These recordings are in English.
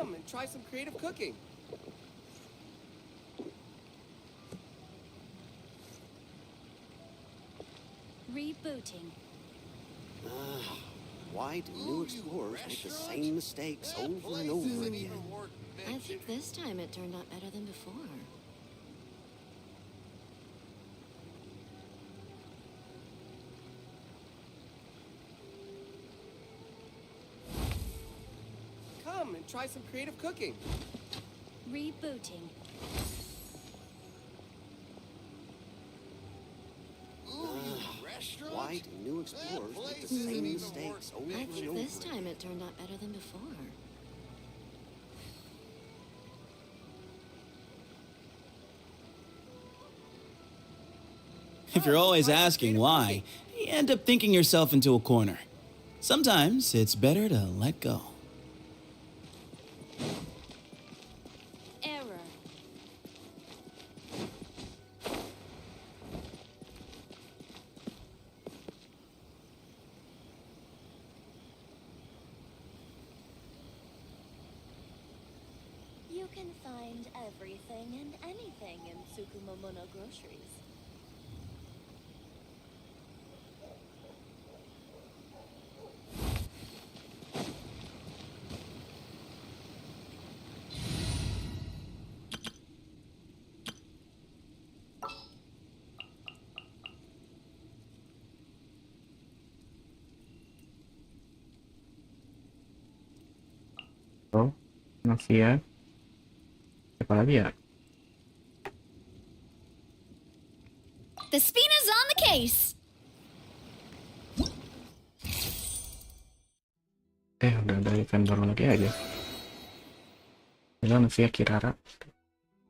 Come and try some creative cooking. Rebooting. Why do new explorers make the same mistakes over and over again? I think this time it turned out better than before. Come and try some creative cooking. Rebooting. Why do new explorers make the same mistakes over I and think over this again? time it turned out better than before. If you're always asking why, you end up thinking yourself into a corner. Sometimes it's better to let go. Error. You can find everything and anything in Tsukumomono groceries. Oh, masih ya. Siapa lagi ya? The spina's on the case. Udah ada event baru lagi aja. Bilang via Kirara.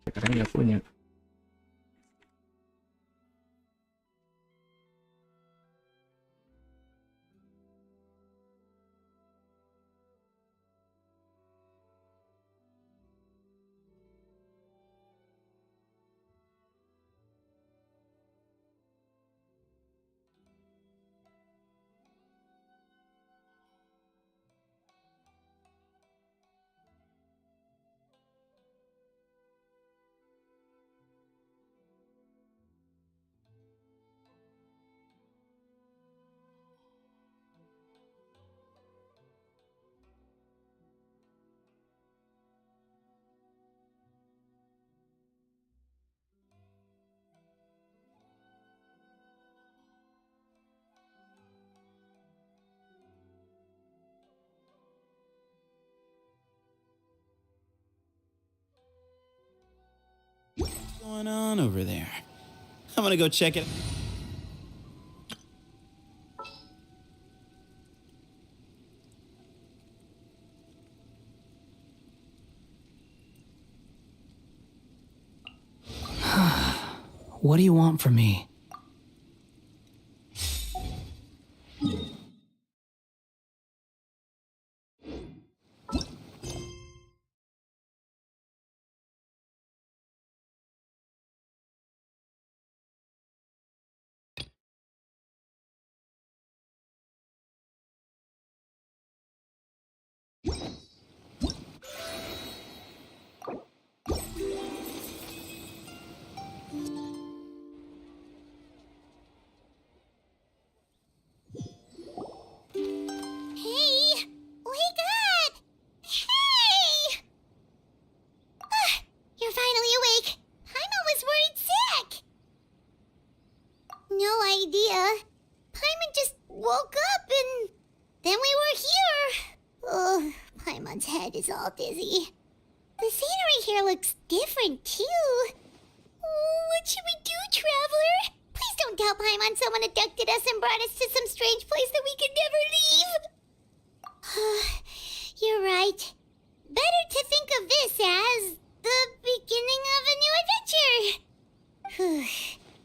Kirara nggak punya. What's going on over there? I'm gonna go check it. What do you want from me? Hey! Wake up! Hey! You're finally awake. Paimon was worried sick. No idea. Paimon just woke up and then we were here. Oh, Paimon's head is all dizzy. The scenery here looks different too. Oh, what should we do, traveler? Please don't tell Paimon someone abducted us and brought us to some strange place that we could never leave. You're right. Better to think of this as the beginning of a new adventure.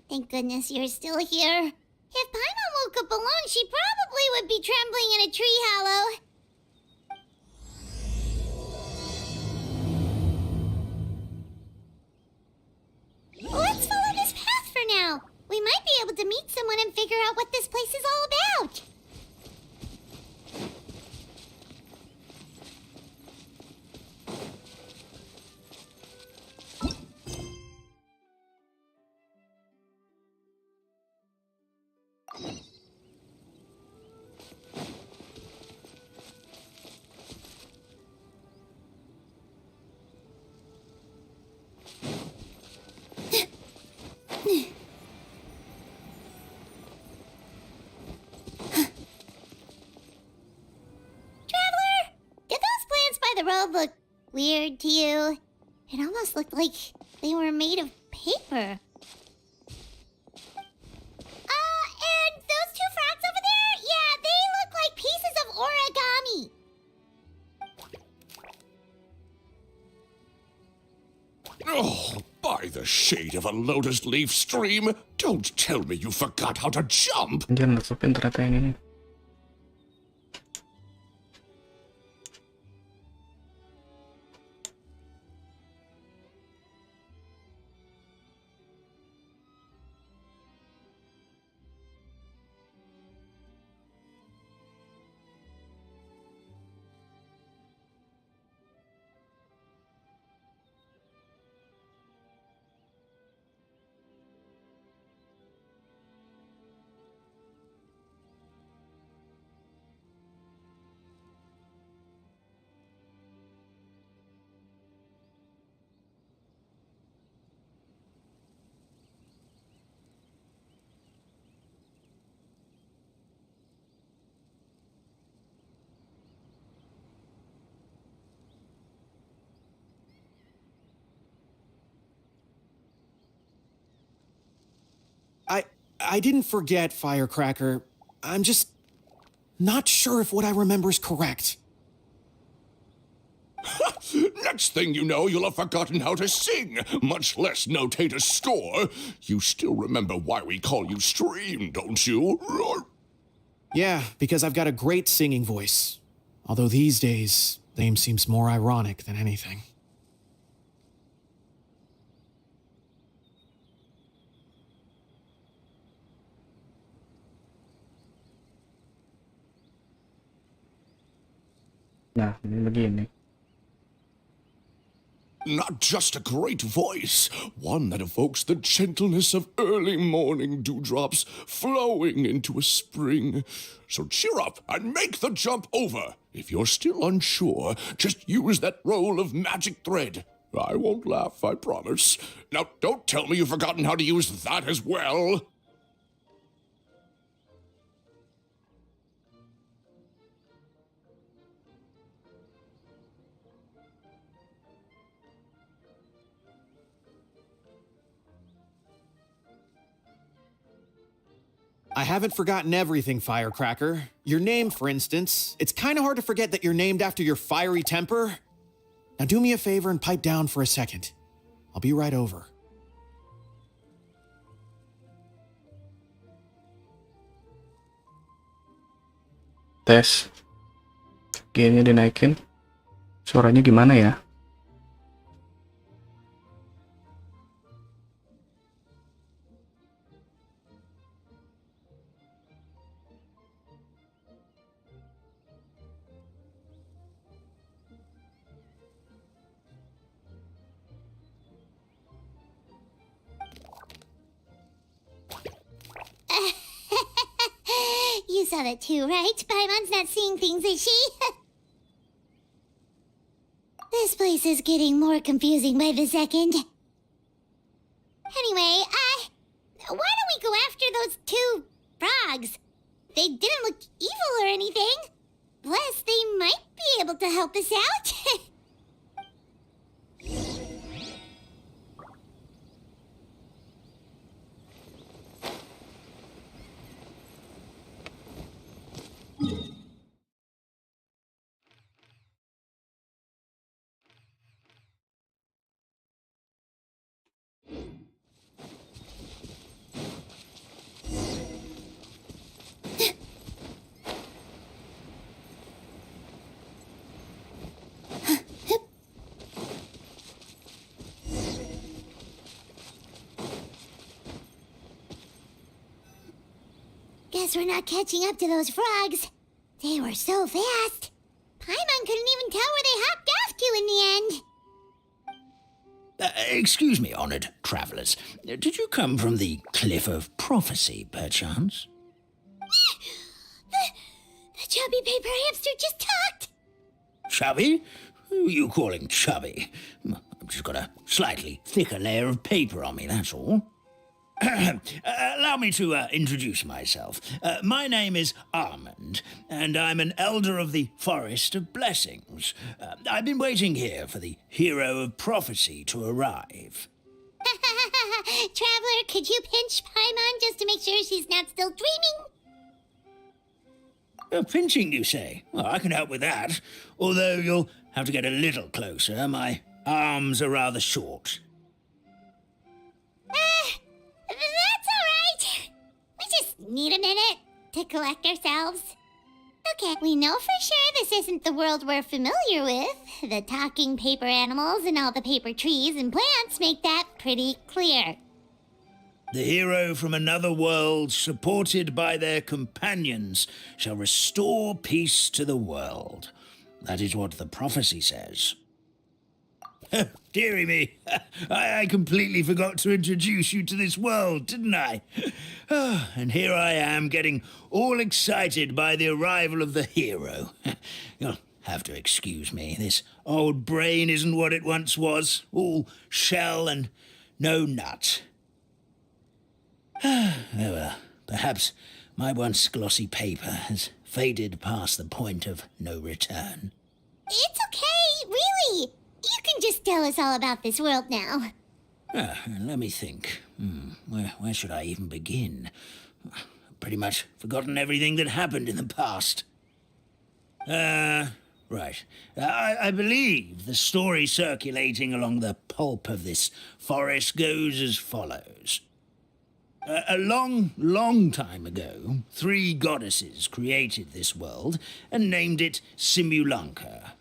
Thank goodness you're still here. If Paimon woke up alone, she probably would be trembling in a tree hollow. Let's follow this path for now. We might be able to meet someone and figure out what this place is all about. robe look weird to you? It almost looked like they were made of paper. And those two frogs over there? Yeah, they look like pieces of origami. Oh, by the shade of a lotus leaf stream, don't tell me you forgot how to jump! Anjir, nutupin ternyata yang ini. I didn't forget, Firecracker. I'm just not sure if what I remember is correct. Next thing you know, you'll have forgotten how to sing, much less notate a score. You still remember why we call you Stream, don't you? Yeah, because I've got a great singing voice. Although these days, name seems more ironic than anything. Nah, ini begini. Not just a great voice, one that evokes the gentleness of early morning dewdrops flowing into a spring. So cheer up and make the jump over. If you're still unsure, just use that roll of magic thread. I won't laugh, I promise. Now, don't tell me you've forgotten how to use that as well. I haven't forgotten everything, Firecracker. Your name, for instance. It's kind of hard to forget that you're named after your fiery temper. Now do me a favor and pipe down for a second. I'll be right over. Tes. Gainnya dinaikin. Suaranya gimana ya? You saw that too, right? Paimon's not seeing things, is she? This place is getting more confusing by the second. Anyway, why don't we go after those two frogs? They didn't look evil or anything. Plus, they might be able to help us out. Guess we're not catching up to those frogs. They were so fast. Paimon couldn't even tell where they hopped off to in the end. Excuse me, honored travelers. Did you come from the Cliff of Prophecy, perchance? The chubby paper hamster just talked. Chubby? Who are you calling chubby? I've just got a slightly thicker layer of paper on me, that's all. Allow me to introduce myself. My name is Armand, and I'm an elder of the Forest of Blessings. I've been waiting here for the hero of prophecy to arrive. Traveler, could you pinch Paimon just to make sure she's not still dreaming? Pinching, you say? Well, I can help with that, although you'll have to get a little closer. My arms are rather short. That's alright. We just need a minute to collect ourselves. Okay, we know for sure this isn't the world we're familiar with. The talking paper animals and all the paper trees and plants make that pretty clear. The hero from another world, supported by their companions, shall restore peace to the world. That is what the prophecy says. Dearie me, I completely forgot to introduce you to this world, didn't I? And here I am, getting all excited by the arrival of the hero. You'll have to excuse me. This old brain isn't what it once was, all shell and no nut. Oh, well, perhaps my once glossy paper has faded past the point of no return. It's okay, really. You can just tell us all about this world now. Let me think. Where should I even begin? I've pretty much forgotten everything that happened in the past. Right. I believe the story circulating along the pulp of this forest goes as follows. A long time ago, 3 goddesses created this world and named it Simulanka.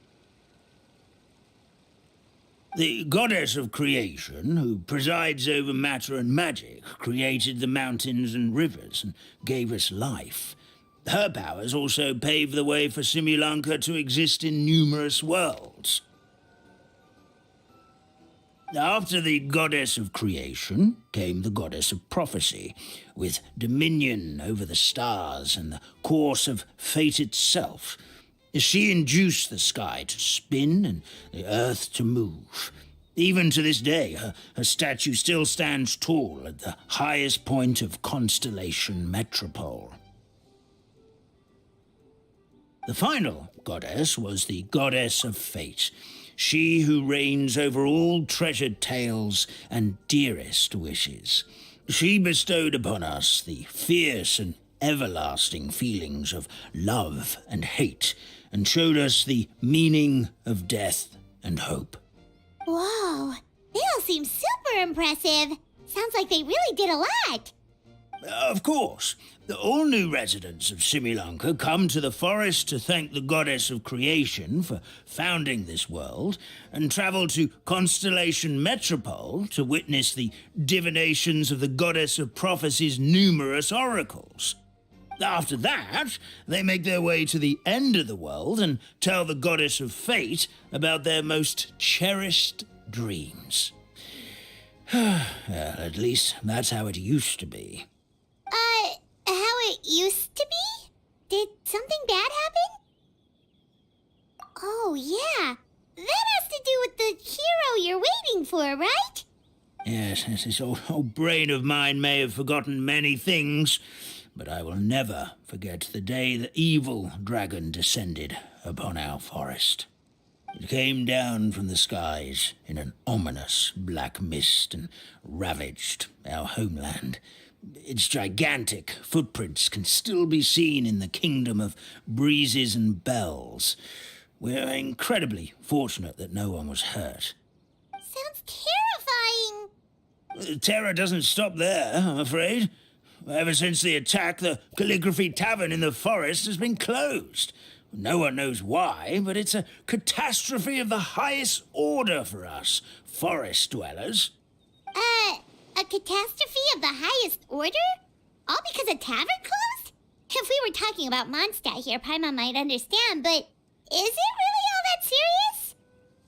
The goddess of creation, who presides over matter and magic, created the mountains and rivers and gave us life. Her powers also paved the way for Simulanka to exist in numerous worlds. After the goddess of creation came the goddess of prophecy, with dominion over the stars and the course of fate itself. She induced the sky to spin and the earth to move. Even to this day, her statue still stands tall at the highest point of Constellation Metropole. The final goddess was the goddess of fate, she who reigns over all treasured tales and dearest wishes. She bestowed upon us the fierce and everlasting feelings of love and hate, and showed us the meaning of death and hope. Whoa, they all seem super impressive. Sounds like they really did a lot. Of course, all new residents of Simulanka come to the forest to thank the goddess of creation for founding this world, and travel to Constellation Metropole to witness the divinations of the goddess of prophecy's numerous oracles. After that, they make their way to the end of the world and tell the goddess of fate about their most cherished dreams. Well, at least that's how it used to be. How it used to be? Did something bad happen? Oh, yeah. That has to do with the hero you're waiting for, right? Yes, this old brain of mine may have forgotten many things, but I will never forget the day the evil dragon descended upon our forest. It came down from the skies in an ominous black mist and ravaged our homeland. Its gigantic footprints can still be seen in the kingdom of breezes and bells. We're incredibly fortunate that no one was hurt. Sounds terrifying. Terror doesn't stop there, I'm afraid. Ever since the attack, the Calligraphy Tavern in the forest has been closed. No one knows why, but it's a catastrophe of the highest order for us, forest dwellers. A catastrophe of the highest order? All because a tavern closed? If we were talking about Mondstadt here, Paimon might understand, but is it really all that serious?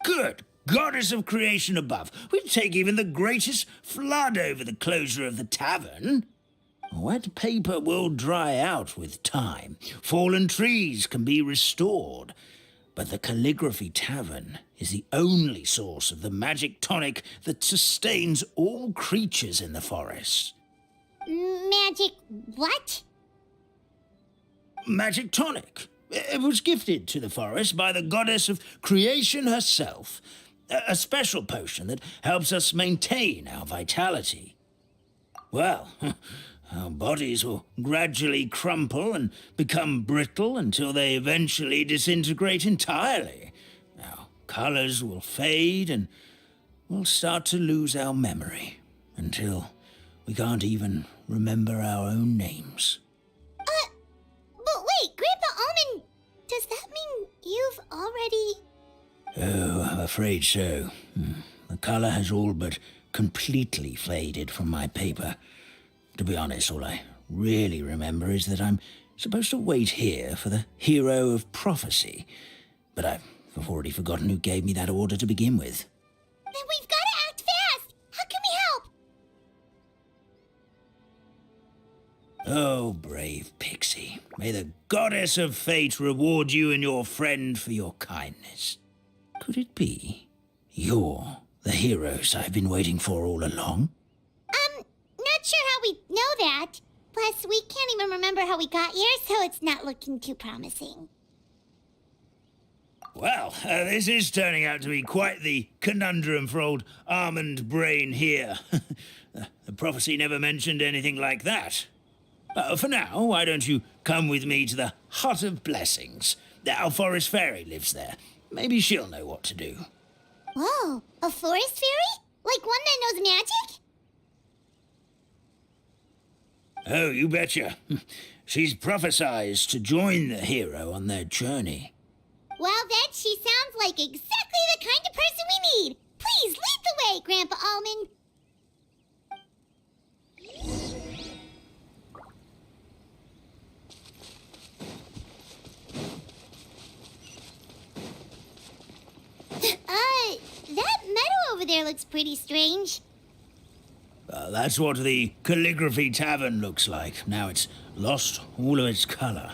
Good goddess of creation above. We'd take even the greatest flood over the closure of the tavern. Wet paper will dry out with time. Fallen trees can be restored. But the Calligraphy Tavern is the only source of the magic tonic that sustains all creatures in the forest. Magic what? Magic tonic. It was gifted to the forest by the goddess of creation herself. A special potion that helps us maintain our vitality. Well, our bodies will gradually crumple and become brittle until they eventually disintegrate entirely. Our colors will fade and we'll start to lose our memory until we can't even remember our own names. But wait, Grandpa Almond, does that mean you've already... Oh, I'm afraid so. The color has all but completely faded from my paper. To be honest, all I really remember is that I'm supposed to wait here for the hero of prophecy. But I've already forgotten who gave me that order to begin with. Then we've got to act fast! How can we help? Oh, brave Pixie. May the goddess of fate reward you and your friend for your kindness. Could it be you're the heroes I've been waiting for all along? Not sure how we know that. Plus, we can't even remember how we got here, so it's not looking too promising. Well, this is turning out to be quite the conundrum for old Almond Brain here. The prophecy never mentioned anything like that. For now, why don't you come with me to the Hut of Blessings? Our forest fairy lives there. Maybe she'll know what to do. Whoa, a forest fairy? Like one that knows magic? Oh, you betcha. She's prophesized to join the hero on their journey. Well, then she sounds like exactly the kind of person we need. Please lead the way, Grandpa Almond. That meadow over there looks pretty strange. That's what the Calligraphy Tavern looks like. Now it's lost all of its color.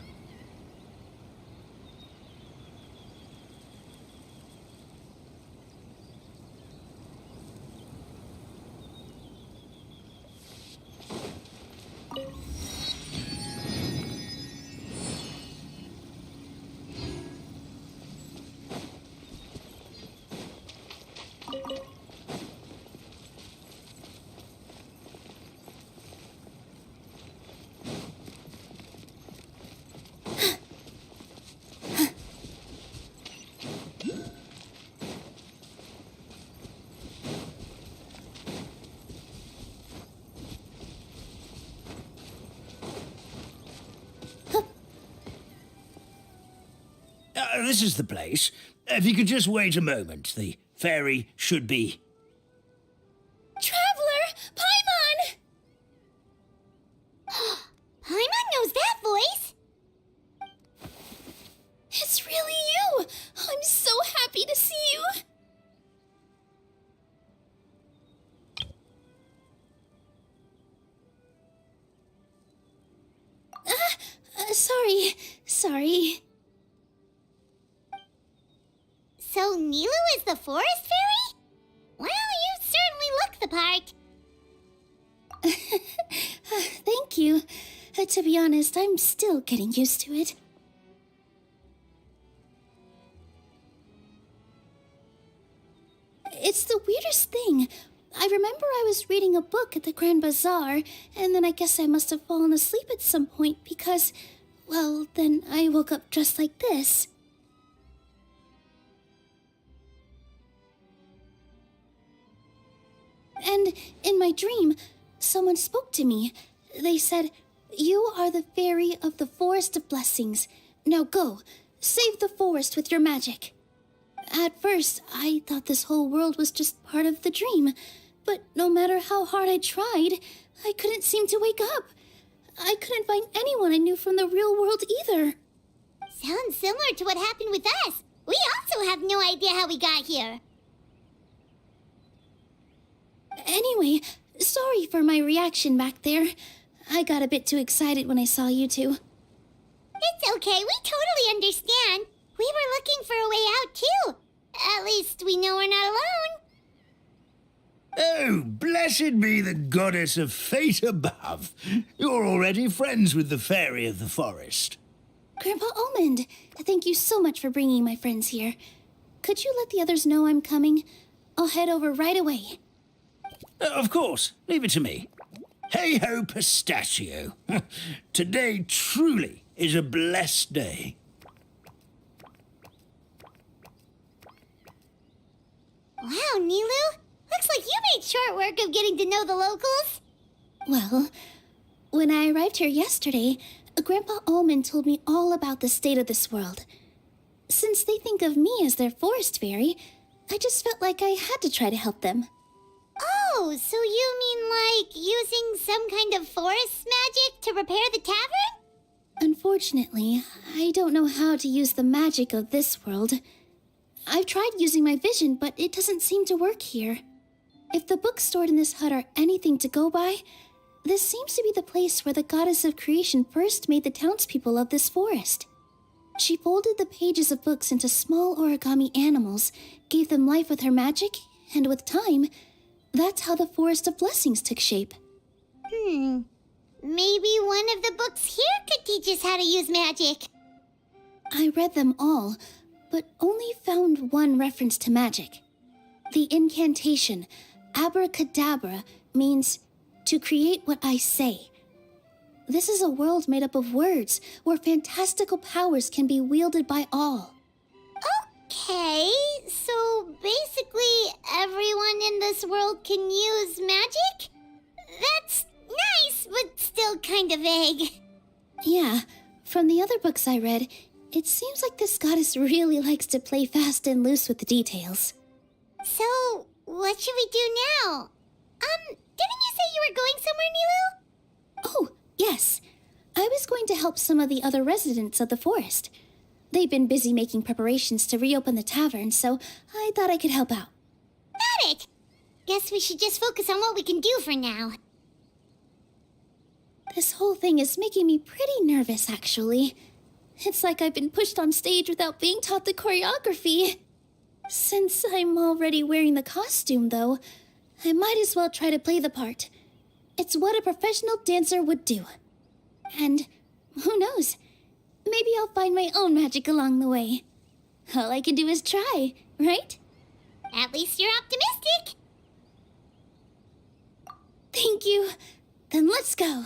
This is the place. If you could just wait a moment, the fairy should be... Traveler! Paimon! Paimon knows that voice. It's really you! I'm so happy to see you! Sorry. So Nilu is the forest fairy? Well, you certainly look the part. Thank you. To be honest, I'm still getting used to it. It's the weirdest thing. I remember I was reading a book at the Grand Bazaar, and then I guess I must have fallen asleep at some point because, well, then I woke up just like this. And in my dream, someone spoke to me. They said, "You are the fairy of the Forest of Blessings. Now go, save the forest with your magic." At first, I thought this whole world was just part of the dream, but no matter how hard I tried, I couldn't seem to wake up. I couldn't find anyone I knew from the real world either. Sounds similar to what happened with us. We also have no idea how we got here. Anyway, sorry for my reaction back there. I got a bit too excited when I saw you two. It's okay, we totally understand. We were looking for a way out, too. At least we know we're not alone. Oh, blessed be the goddess of fate above. You're already friends with the fairy of the forest. Grandpa Almond, thank you so much for bringing my friends here. Could you let the others know I'm coming? I'll head over right away. Of course, leave it to me. Hey ho, pistachio. Today truly is a blessed day. Wow, Nilu. Looks like you made short work of getting to know the locals. Well, when I arrived here yesterday, Grandpa Almond told me all about the state of this world. Since they think of me as their forest fairy, I just felt like I had to try to help them. Oh, so you mean like using some kind of forest magic to repair the tavern? Unfortunately, I don't know how to use the magic of this world. I've tried using my vision, but it doesn't seem to work here. If the books stored in this hut are anything to go by, this seems to be the place where the goddess of creation first made the townspeople of this forest. She folded the pages of books into small origami animals, gave them life with her magic, and with time, that's how the Forest of Blessings took shape. Maybe one of the books here could teach us how to use magic. I read them all, but only found one reference to magic. The incantation, abracadabra, means to create what I say. This is a world made up of words, where fantastical powers can be wielded by all. Okay, so basically everyone in this world can use magic? That's nice, but still kind of vague. Yeah, from the other books I read, it seems like this goddess really likes to play fast and loose with the details. So, what should we do now? Didn't you say you were going somewhere, Nilu? Oh, yes. I was going to help some of the other residents of the forest. They've been busy making preparations to reopen the tavern, so I thought I could help out. Got it! Guess we should just focus on what we can do for now. This whole thing is making me pretty nervous, actually. It's like I've been pushed on stage without being taught the choreography. Since I'm already wearing the costume, though, I might as well try to play the part. It's what a professional dancer would do. And who knows? Maybe I'll find my own magic along the way. All I can do is try, right? At least you're optimistic. Thank you. Then let's go.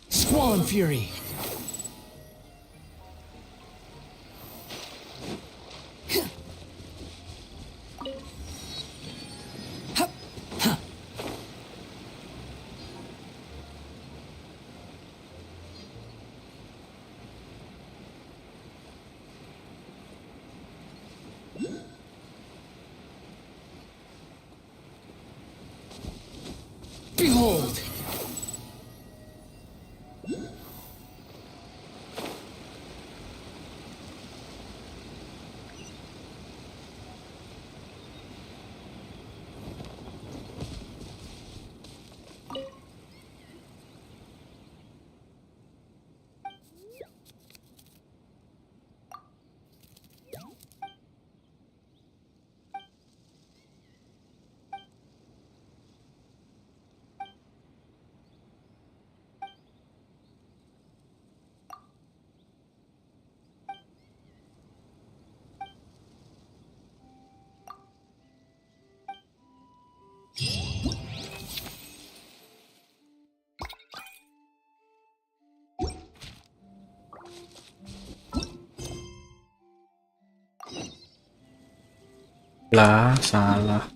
Squall and Fury. Behold! Lah, salah.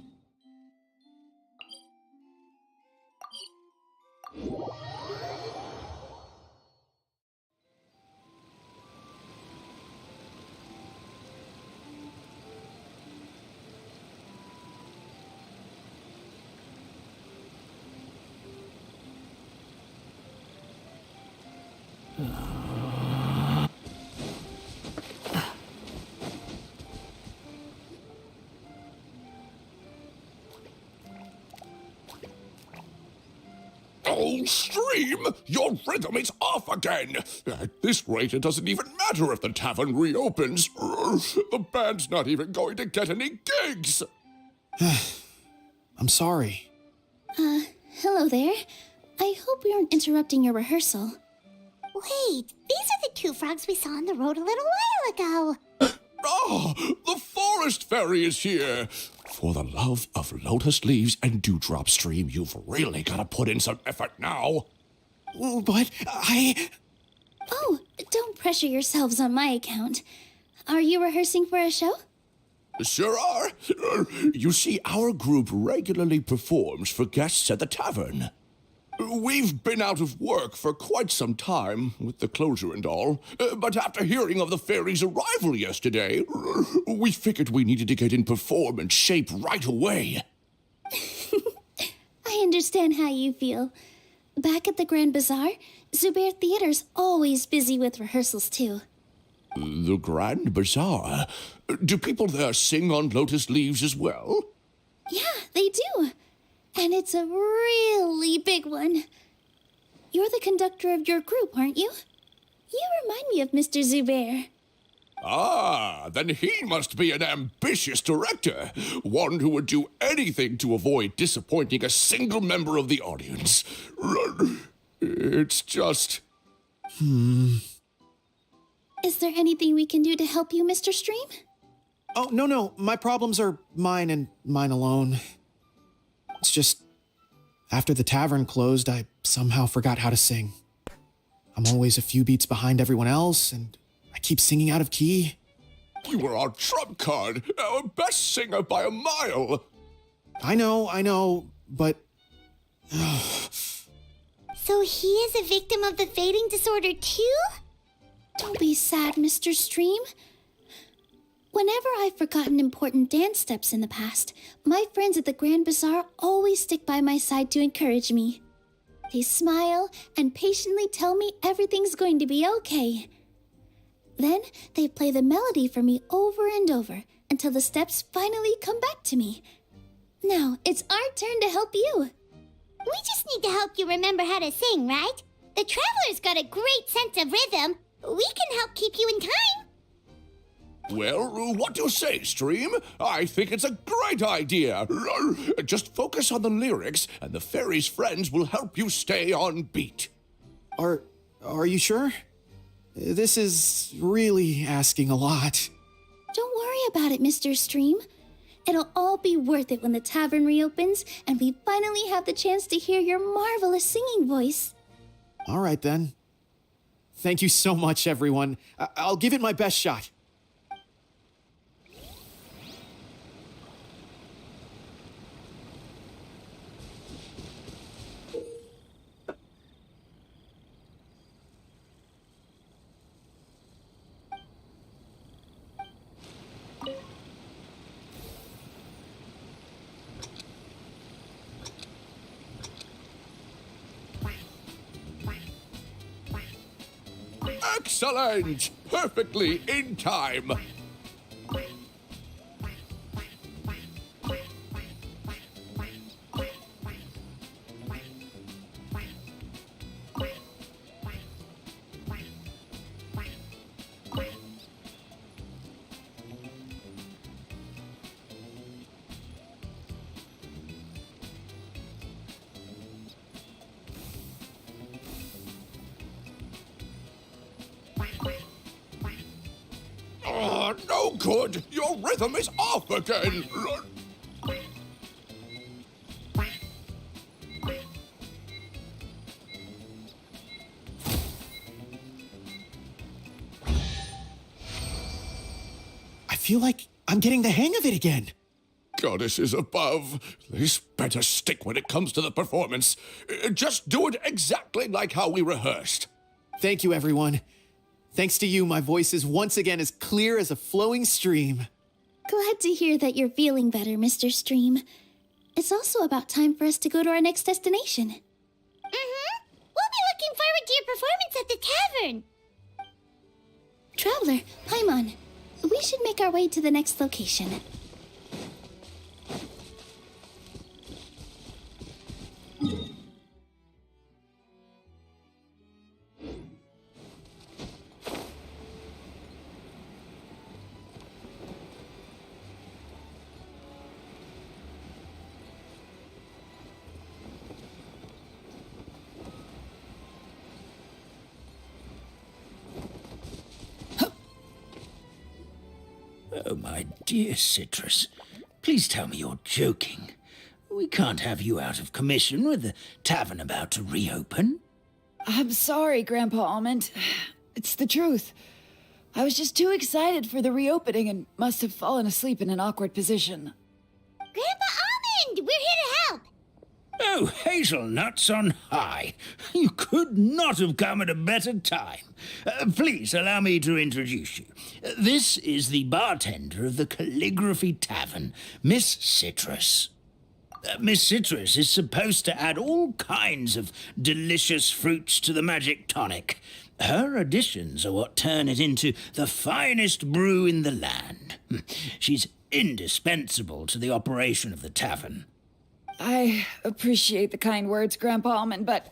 Oh, Stream! Your rhythm is off again! At this rate, it doesn't even matter if the tavern reopens. The band's not even going to get any gigs! I'm sorry. Hello there. I hope we aren't interrupting your rehearsal. Wait, these are the two frogs we saw on the road a little while ago. Ah, the forest fairy is here! For the love of lotus leaves and dewdrop, Stream, you've really got to put in some effort now. But Oh, don't pressure yourselves on my account. Are you rehearsing for a show? Sure are. You see, our group regularly performs for guests at the tavern. We've been out of work for quite some time, with the closure and all, but after hearing of the fairy's arrival yesterday, we figured we needed to get in performance shape right away. I understand how you feel. Back at the Grand Bazaar, Zubair Theater's always busy with rehearsals too. The Grand Bazaar? Do people there sing on lotus leaves as well? Yeah, they do. And it's a really big one. You're the conductor of your group, aren't you? You remind me of Mr. Zubair. Ah, then he must be an ambitious director. One who would do anything to avoid disappointing a single member of the audience. It's just... Is there anything we can do to help you, Mr. Stream? oh no, my problems are mine and mine alone. It's just after the tavern closed, I somehow forgot how to sing. I'm always a few beats behind everyone else, and I keep singing out of key. You were our trump card, our best singer by a mile. I know, but So he is a victim of the fading disorder too? Don't be sad, Mr. Stream. Whenever I've forgotten important dance steps in the past, my friends at the Grand Bazaar always stick by my side to encourage me. They smile and patiently tell me everything's going to be okay. Then they play the melody for me over and over until the steps finally come back to me. Now it's our turn to help you. We just need to help you remember how to sing, right? The Traveler's got a great sense of rhythm. We can help keep you in time. Well, what do you say, Stream? I think it's a great idea. Just focus on the lyrics, and the fairy's friends will help you stay on beat. are you sure? This is really asking a lot. Don't worry about it, Mr. Stream. It'll all be worth it when the tavern reopens and we finally have the chance to hear your marvelous singing voice. All right, then. Thank you so much, everyone. I'll give it my best shot. Excellent! Perfectly in time. Oh, no good! Your rhythm is off again! I feel like I'm getting the hang of it again. goddesses above. This better stick when it comes to the performance. Just do it exactly like how we rehearsed. Thank you, everyone. Thanks to you, my voice is once again as clear as a flowing stream. Glad to hear that you're feeling better, Mr. Stream. It's also about time for us to go to our next destination. Mm-hmm. We'll be looking forward to your performance at the tavern. Traveler, Paimon, we should make our way to the next location. Oh, my dear Citrus, please tell me you're joking. We can't have you out of commission with the tavern about to reopen. I'm sorry, Grandpa Almond. It's the truth. I was just too excited for the reopening and must have fallen asleep in an awkward position. Grandpa Almond, we're here to help. Oh, hazelnuts on high. You could not have come at a better time. Please allow me to introduce you. This is the bartender of the Calligraphy Tavern, Miss Citrus. Miss Citrus is supposed to add all kinds of delicious fruits to the magic tonic. Her additions are what turn it into the finest brew in the land. She's indispensable to the operation of the tavern. I appreciate the kind words, Grandpa Almond, but...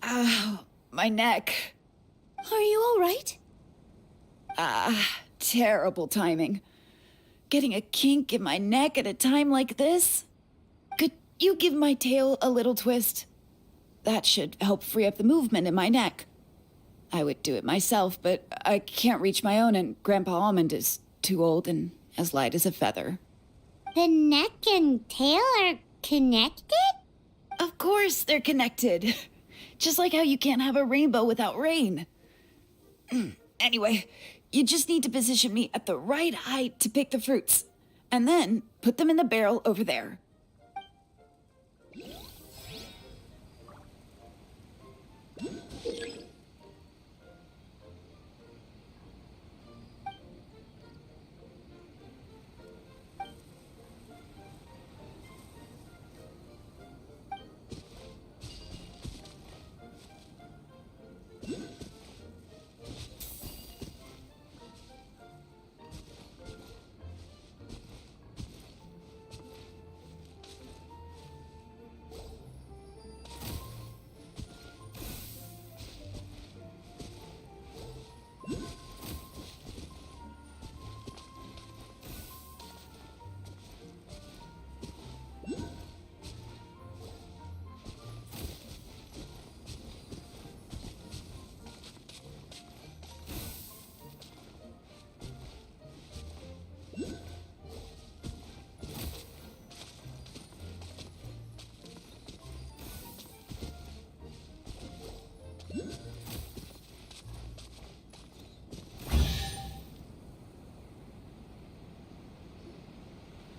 Ow, my neck. Are you all right? Terrible timing. Getting a kink in my neck at a time like this? Could you give my tail a little twist? That should help free up the movement in my neck. I would do it myself, but I can't reach my own, and Grandpa Almond is too old and as light as a feather. The neck and tail are connected? Of course they're connected. Just like how you can't have a rainbow without rain. Anyway, you just need to position me at the right height to pick the fruits, and then put them in the barrel over there.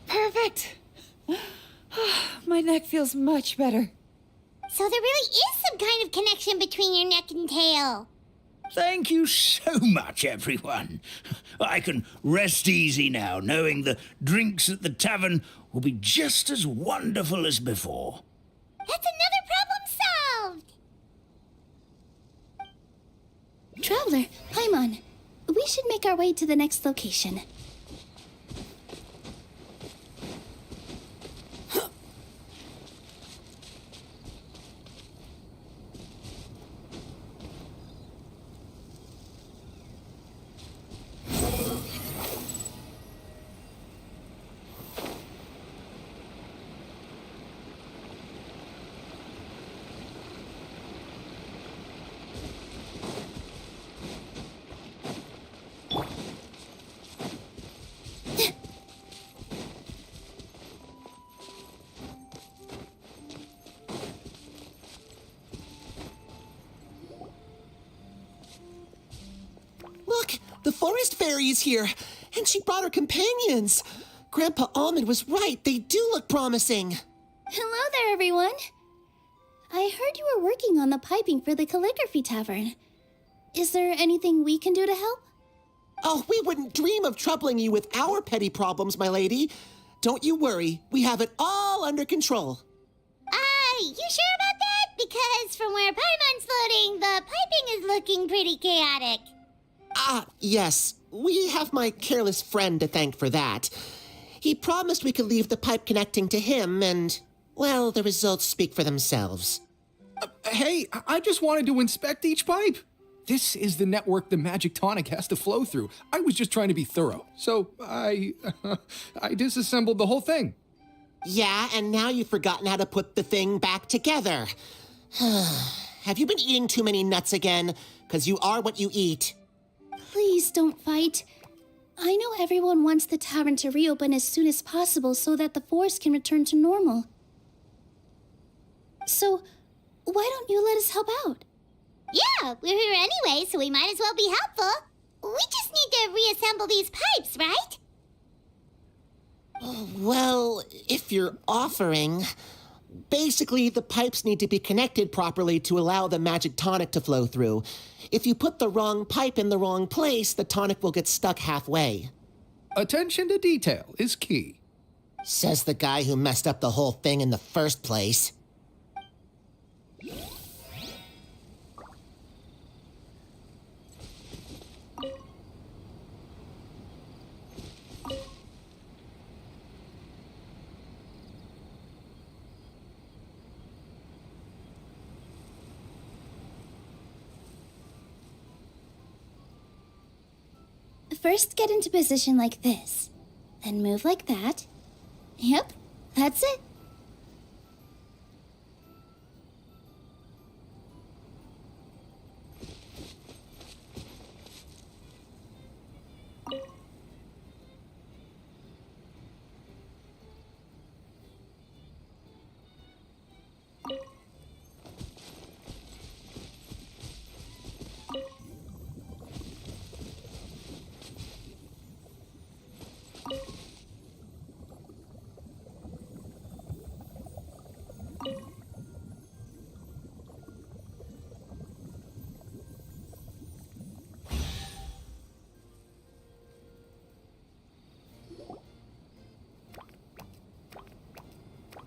Perfect! My neck feels much better. So there really is some kind of connection between your neck and tail. Thank you so much, everyone. I can rest easy now, knowing the drinks at the tavern will be just as wonderful as before. That's another problem solved! Traveler, Paimon, we should make our way to the next location. Look, the forest fairy is here, and she brought her companions. Grandpa Almond was right. They do look promising. Hello there, everyone. I heard you were working on the piping for the calligraphy tavern. Is there anything we can do to help? Oh, we wouldn't dream of troubling you with our petty problems, my lady. Don't you worry. We have it all under control. You sure about that? Because from where Paimon's floating, the piping is looking pretty chaotic. Yes. We have my careless friend to thank for that. He promised we could leave the pipe connecting to him, and, well, the results speak for themselves. Hey, I just wanted to inspect each pipe. This is the network the magic tonic has to flow through. I was just trying to be thorough, so I disassembled the whole thing. Yeah, and now you've forgotten how to put the thing back together. Have you been eating too many nuts again? 'Cause you are what you eat. Please don't fight. I know everyone wants the tavern to reopen as soon as possible so that the forest can return to normal. So, why don't you let us help out? Yeah, we're here anyway, so we might as well be helpful. We just need to reassemble these pipes, right? Well, if you're offering... Basically, the pipes need to be connected properly to allow the magic tonic to flow through. If you put the wrong pipe in the wrong place, the tonic will get stuck halfway. Attention to detail is key. Says the guy who messed up the whole thing in the first place. First, get into position like this. Then move like that. Yep, that's it.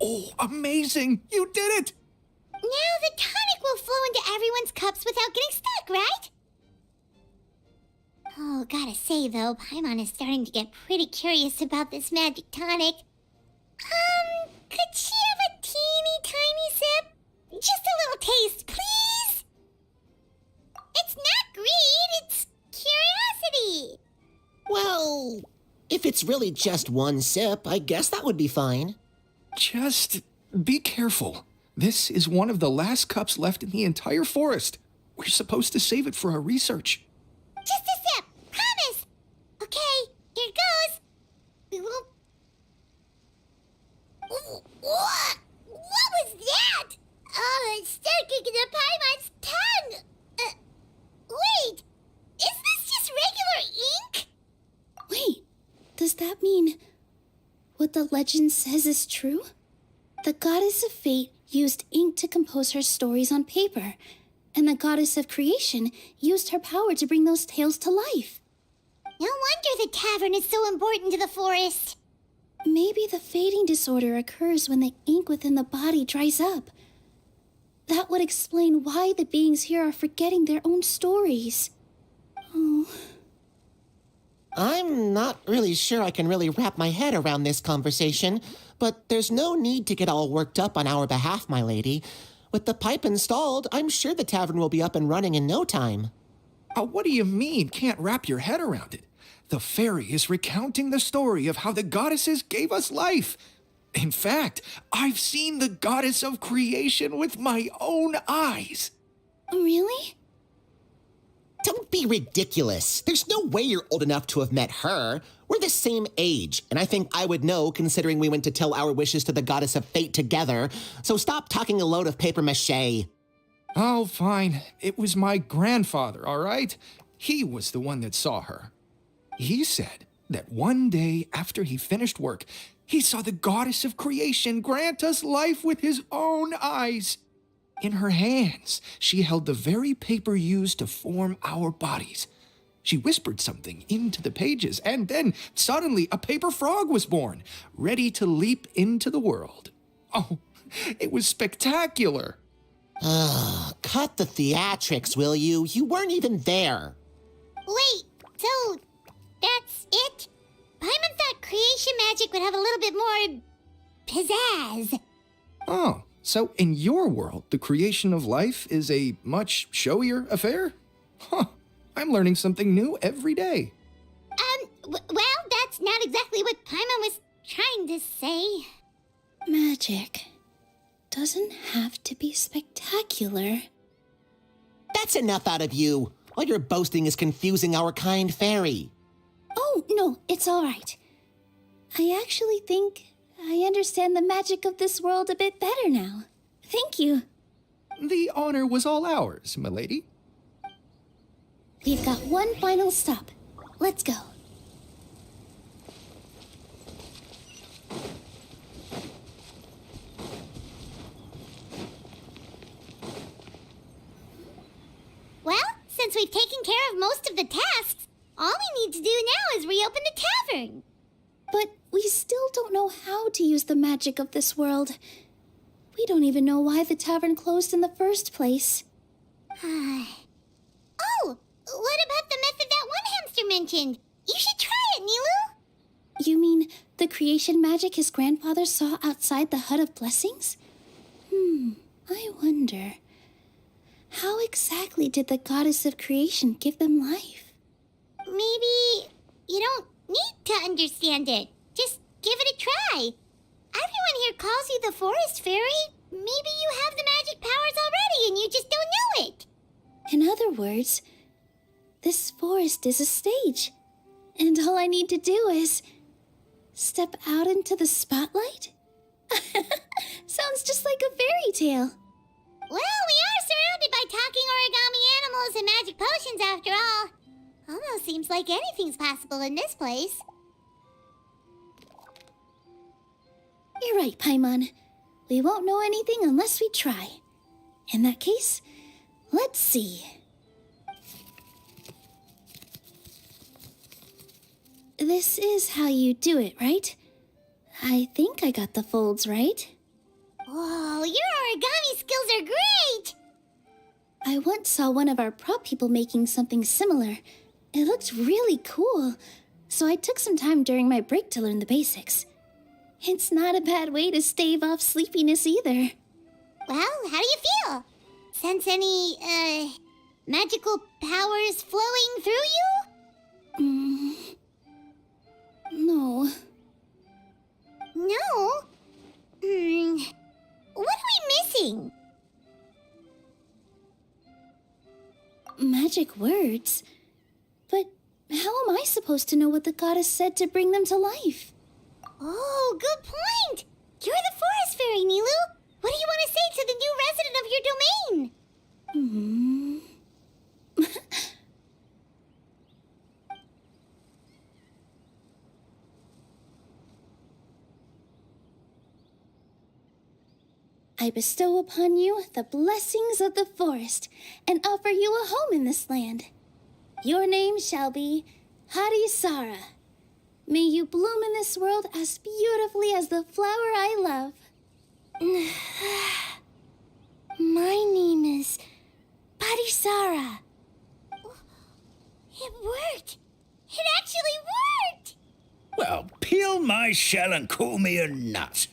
Oh, amazing! You did it! Now the tonic will flow into everyone's cups without getting stuck, right? Oh, gotta say though, Paimon is starting to get pretty curious about this magic tonic. Could she have a teeny tiny sip? Just a little taste, please? It's not greed, it's curiosity. Well, if it's really just one sip, I guess that would be fine. Just be careful. This is one of the last cups left in the entire forest. We're supposed to save it for our research. Just a sip, promise. Okay, here it goes. We won't... What? What was that? Oh, it's sticking to Paimon's tongue. Wait, is this just regular ink? Wait, does that mean what the legend says is true? The goddess of fate used ink to compose her stories on paper, and the goddess of creation used her power to bring those tales to life. No wonder the tavern is so important to the forest. Maybe the fading disorder occurs when the ink within the body dries up. That would explain why the beings here are forgetting their own stories. Oh. I'm not really sure I can really wrap my head around this conversation, but there's no need to get all worked up on our behalf, my lady. With the pipe installed, I'm sure the tavern will be up and running in no time. What do you mean, can't wrap your head around it? The fairy is recounting the story of how the goddesses gave us life. In fact, I've seen the goddess of creation with my own eyes. Really? Don't be ridiculous. There's no way you're old enough to have met her. We're the same age, and I think I would know considering we went to tell our wishes to the goddess of fate together. So stop talking a load of papier-mâché. Oh, fine. It was my grandfather, all right? He was the one that saw her. He said that one day after he finished work, he saw the goddess of creation grant us life with his own eyes. In her hands, she held the very paper used to form our bodies. She whispered something into the pages, and then suddenly a paper frog was born, ready to leap into the world. Oh, it was spectacular. Cut the theatrics, will you? You weren't even there. Wait, so that's it? Paimon thought creation magic would have a little bit more pizzazz. Oh, so in your world, the creation of life is a much showier affair? Huh, I'm learning something new every day. Well, that's not exactly what Paimon was trying to say. Magic doesn't have to be spectacular. That's enough out of you. All your boasting is confusing our kind fairy. Oh, no, it's all right. I actually think I understand the magic of this world a bit better now. Thank you. The honor was all ours, milady. We've got one final stop. Let's go. Well, since we've taken care of most of the tasks, all we need to do now is reopen the tavern. But we still don't know how to use the magic of this world. We don't even know why the tavern closed in the first place. Oh, what about the method that one hamster mentioned? You should try it, Nilu. You mean the creation magic his grandfather saw outside the Hut of Blessings? I wonder. How exactly did the goddess of creation give them life? Maybe you don't need to understand it. Just give it a try. Everyone here calls you the Forest Fairy. Maybe you have the magic powers already and you just don't know it. In other words, this forest is a stage, and all I need to do is step out into the spotlight? Sounds just like a fairy tale. Well, we are surrounded by talking origami animals and magic potions after all. Almost seems like anything's possible in this place. You're right, Paimon. We won't know anything unless we try. In that case, let's see. This is how you do it, right? I think I got the folds right. Whoa, your origami skills are great! I once saw one of our prop people making something similar. It looked really cool, so I took some time during my break to learn the basics. It's not a bad way to stave off sleepiness either. Well, how do you feel? Sense any, magical powers flowing through you? No. No? What are we missing? Magic words? But how am I supposed to know what the goddess said to bring them to life? Oh, good point! You're the Forest Fairy, Nilu! What do you want to say to the new resident of your domain? I bestow upon you the blessings of the forest and offer you a home in this land. Your name shall be Harisara. May you bloom in this world as beautifully as the flower I love. My name is Parisara. It worked! It actually worked! Well, peel my shell and call me a nut.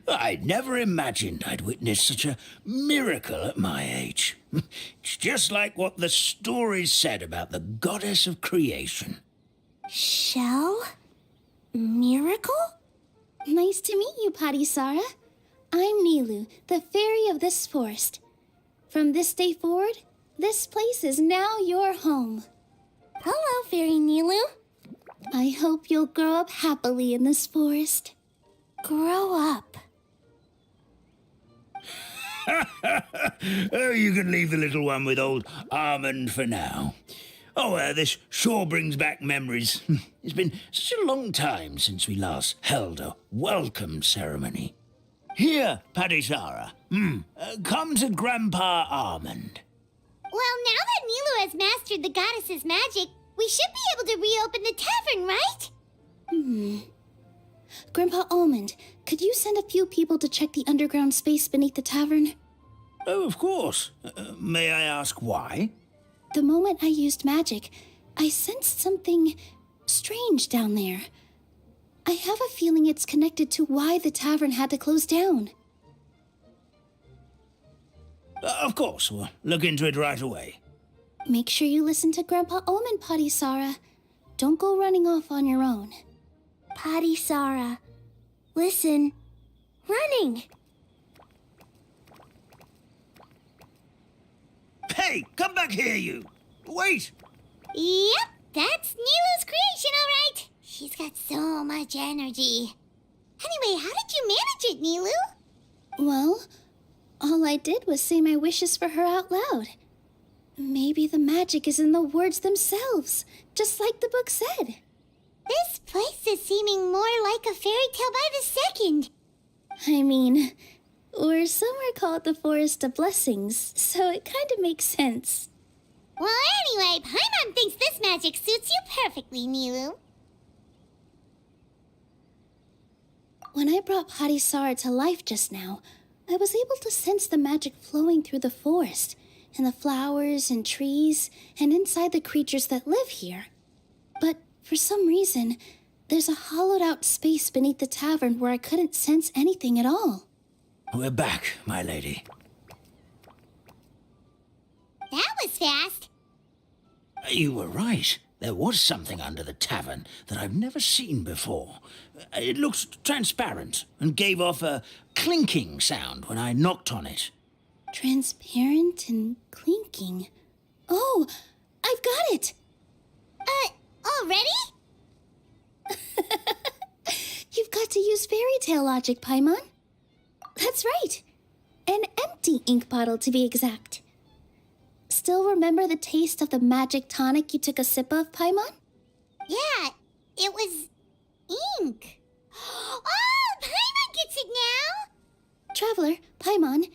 I'd never imagined I'd witness such a miracle at my age. It's just like what the stories said about the goddess of creation. Shell? Miracle? Nice to meet you, Parisara. I'm Nilu, the fairy of this forest. From this day forward, this place is now your home. Hello, Fairy Nilu. I hope you'll grow up happily in this forest. Grow up. Oh, you can leave the little one with old Almond for now. This sure brings back memories. It's been such a long time since we last held a welcome ceremony. Here, Padisara. Come to Grandpa Almond. Well, now that Nilu has mastered the goddess's magic, we should be able to reopen the tavern, right? Grandpa Almond, could you send a few people to check the underground space beneath the tavern? Oh, of course. May I ask why? The moment I used magic, I sensed something strange down there. I have a feeling it's connected to why the tavern had to close down. Of course, we'll look into it right away. Make sure you listen to Grandpa Almond, Padisara. Don't go running off on your own. Padisara, listen. Running! Hey, come back here, you! Wait! Yep, that's Nilu's creation, all right. She's got so much energy. Anyway, how did you manage it, Nilu? Well, all I did was say my wishes for her out loud. Maybe the magic is in the words themselves, just like the book said. This place is seeming more like a fairy tale by the second. I mean, we're somewhere called the Forest of Blessings, so it kind of makes sense. Well, anyway, Paimon thinks this magic suits you perfectly, Nilu. When I brought Padisara to life just now, I was able to sense the magic flowing through the forest, and the flowers and trees, and inside the creatures that live here. But for some reason, there's a hollowed-out space beneath the tavern where I couldn't sense anything at all. We're back, my lady. That was fast. You were right. There was something under the tavern that I've never seen before. It looked transparent and gave off a clinking sound when I knocked on it. Transparent and clinking. Oh, I've got it! Already? You've got to use fairy tale logic, Paimon. That's right. An empty ink bottle, to be exact. Still remember the taste of the magic tonic you took a sip of, Paimon? Yeah, it was ink. Oh, Paimon gets it now! Traveler, Paimon,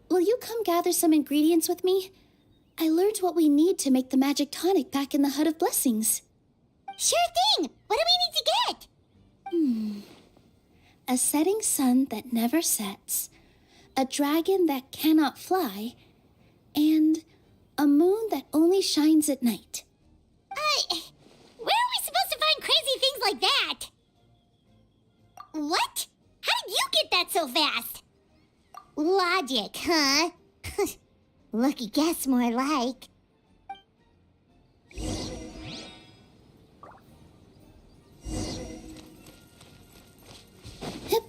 will you come gather some ingredients with me? I learned what we need to make the magic tonic back in the Hut of Blessings. Sure thing! What do we need to get? A setting sun that never sets, a dragon that cannot fly, and a moon that only shines at night. Where are we supposed to find crazy things like that? What? How did you get that so fast? Logic, huh? Lucky guess, more like. Hip.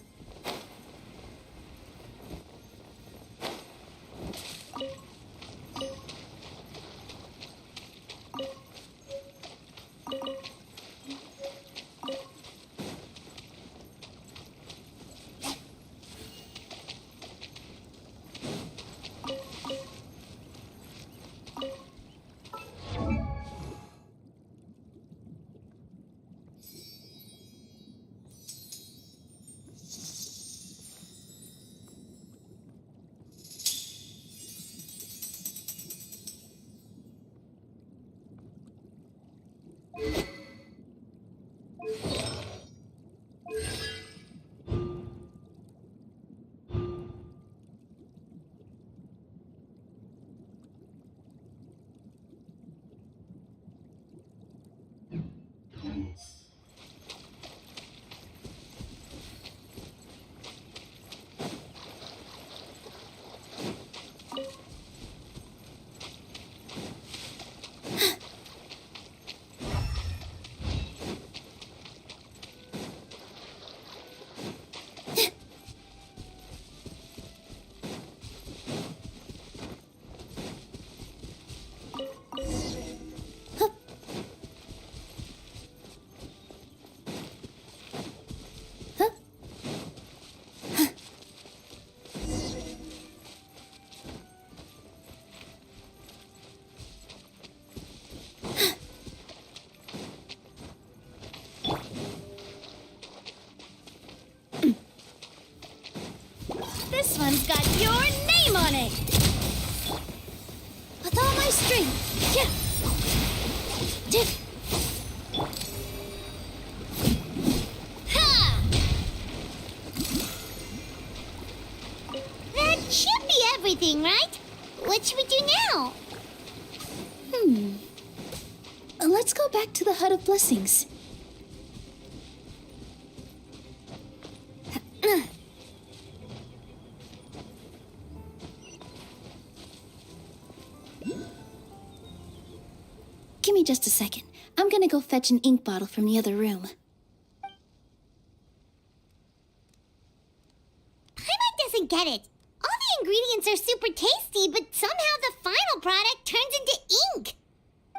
got your name on it! With all my strength. Yeah. Ha! That should be everything, right? What should we do now? Let's go back to the Hut of Blessings. Give me just a second. I'm gonna go fetch an ink bottle from the other room. Paimon doesn't get it. All the ingredients are super tasty, but somehow the final product turns into ink.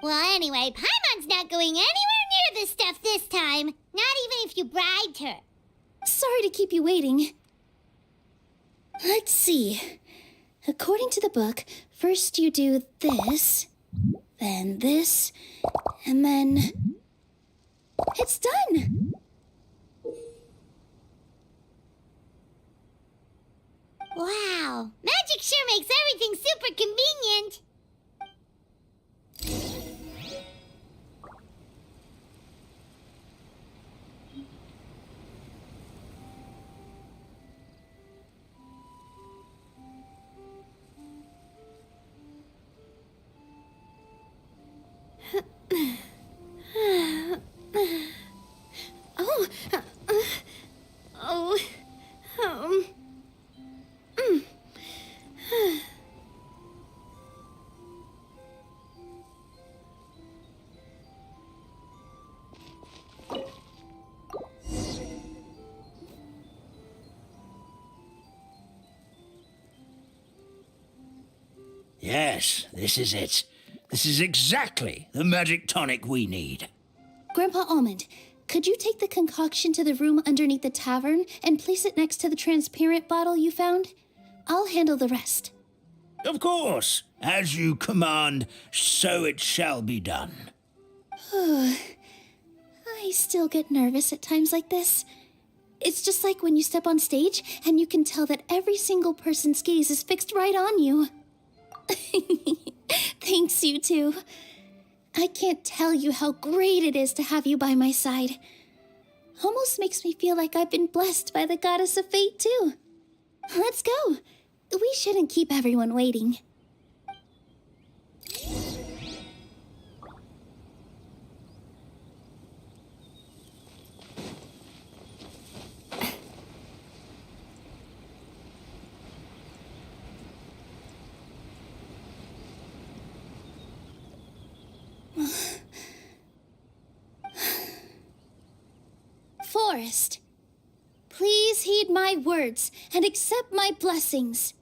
Well, anyway, Paimon's not going anywhere near this stuff this time. Not even if you bribed her. Sorry to keep you waiting. Let's see. According to the book, first you do this, then this, and then... It's done! Wow, magic sure makes everything super convenient. Yes, this is it. This is exactly the magic tonic we need. Grandpa Almond, could you take the concoction to the room underneath the tavern and place it next to the transparent bottle you found? I'll handle the rest. Of course. As you command, so it shall be done. I still get nervous at times like this. It's just like when you step on stage and you can tell that every single person's gaze is fixed right on you. Thanks, you two. I can't tell you how great it is to have you by my side. Almost makes me feel like I've been blessed by the goddess of fate, too. Let's go. We shouldn't keep everyone waiting. Forest, please heed my words and accept my blessings.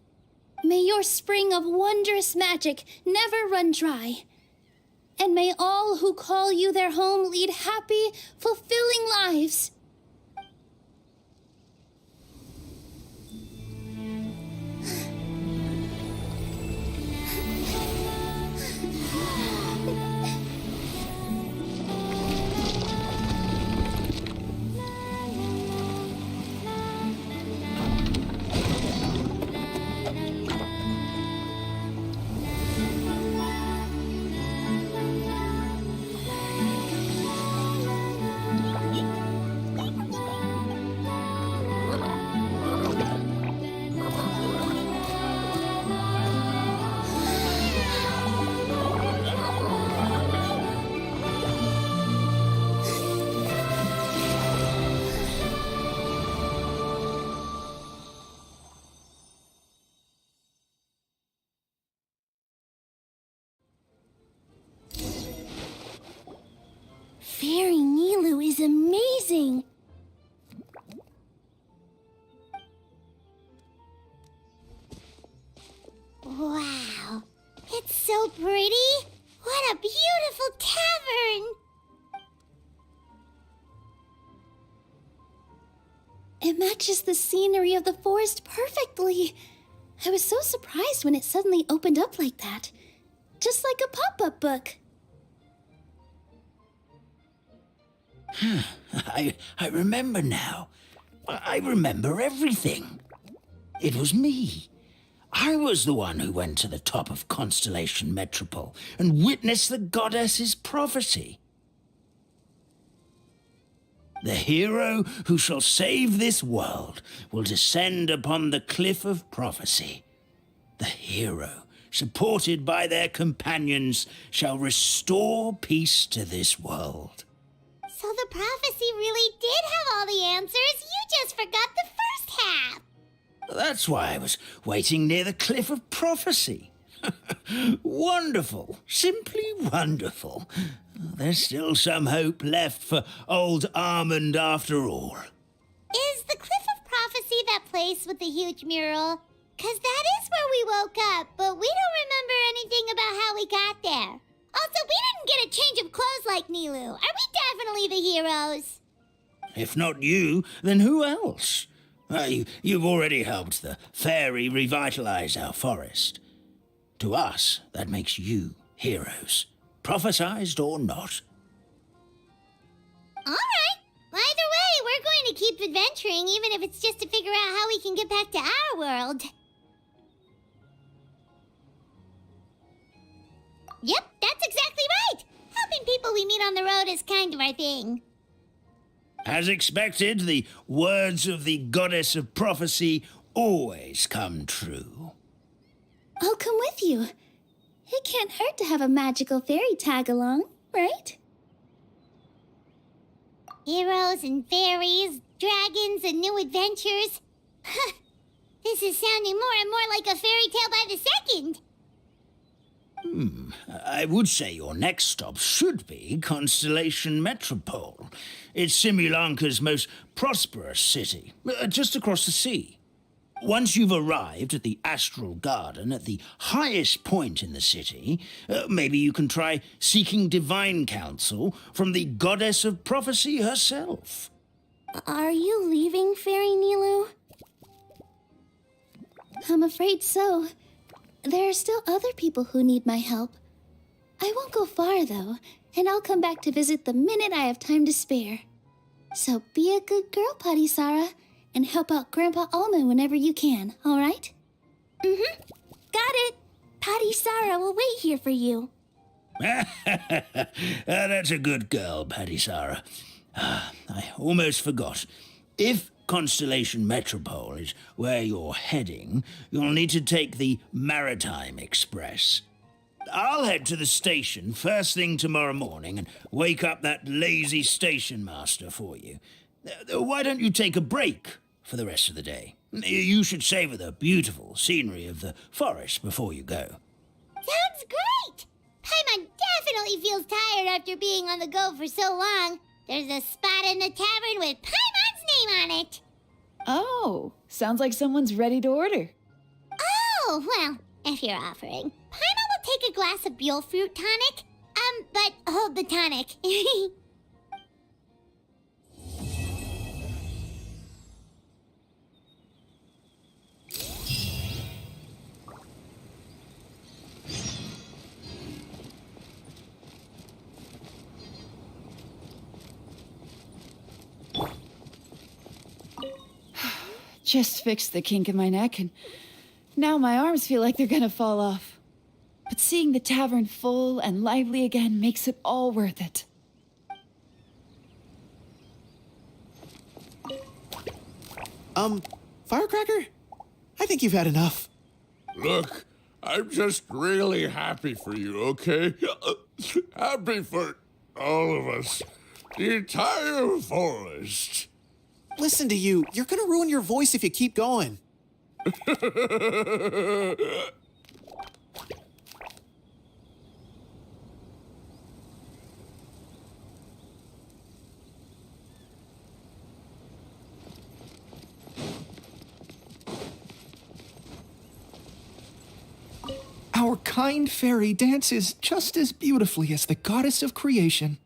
May your spring of wondrous magic never run dry. And may all who call you their home lead happy, fulfilling lives. Fairy Nilu is amazing! Wow, it's so pretty! What a beautiful tavern! It matches the scenery of the forest perfectly. I was so surprised when it suddenly opened up like that. Just like a pop-up book. I remember now. I remember everything. It was me. I was the one who went to the top of Constellation Metropole and witnessed the goddess's prophecy. The hero who shall save this world will descend upon the cliff of prophecy. The hero, supported by their companions, shall restore peace to this world. So the prophecy really did have all the answers. You just forgot the first half. That's why I was waiting near the cliff of prophecy. Wonderful, simply wonderful. There's still some hope left for old Armand after all. Is the Cliff of Prophecy that place with the huge mural? 'Cause that is where we woke up, but we don't remember anything about how we got there. Also, we didn't get a change of clothes like Nilu. Are we definitely the heroes? If not you, then who else? You've already helped the fairy revitalize our forest. To us, that makes you heroes, prophesized or not. All right. Either way, we're going to keep adventuring, even if it's just to figure out how we can get back to our world. Yep, that's exactly right. Helping people we meet on the road is kind of our thing. As expected, the words of the goddess of prophecy always come true. I'll come with you. It can't hurt to have a magical fairy tag along, right? Heroes and fairies, dragons and new adventures. This is sounding more and more like a fairy tale by the second. I would say your next stop should be Constellation Metropole. It's Simulanka's most prosperous city, just across the sea. Once you've arrived at the Astral Garden at the highest point in the city, maybe you can try seeking divine counsel from the goddess of prophecy herself. Are you leaving, Fairy Nilu? I'm afraid so. There are still other people who need my help. I won't go far, though, and I'll come back to visit the minute I have time to spare. So be a good girl, Patisara, and help out Grandpa Almond whenever you can, all right? Mm-hmm. Got it. Patisara will wait here for you. That's a good girl, Patisara. I almost forgot. If Constellation Metropole is where you're heading, you'll need to take the Maritime Express. I'll head to the station first thing tomorrow morning and wake up that lazy station master for you. Why don't you take a break for the rest of the day? You should savor the beautiful scenery of the forest before you go. Sounds great! Paimon definitely feels tired after being on the go for so long. There's a spot in the tavern with Paimon's name on it. Oh, sounds like someone's ready to order. Oh, well, if you're offering. Paimon will take a glass of Buell fruit tonic. But hold the tonic. Just fixed the kink in my neck, and now my arms feel like they're gonna fall off. But seeing the tavern full and lively again makes it all worth it. Firecracker? I think you've had enough. Look, I'm just really happy for you, okay? Happy for all of us. The entire forest. Listen to you. You're gonna ruin your voice if you keep going. Our kind fairy dances just as beautifully as the goddess of creation.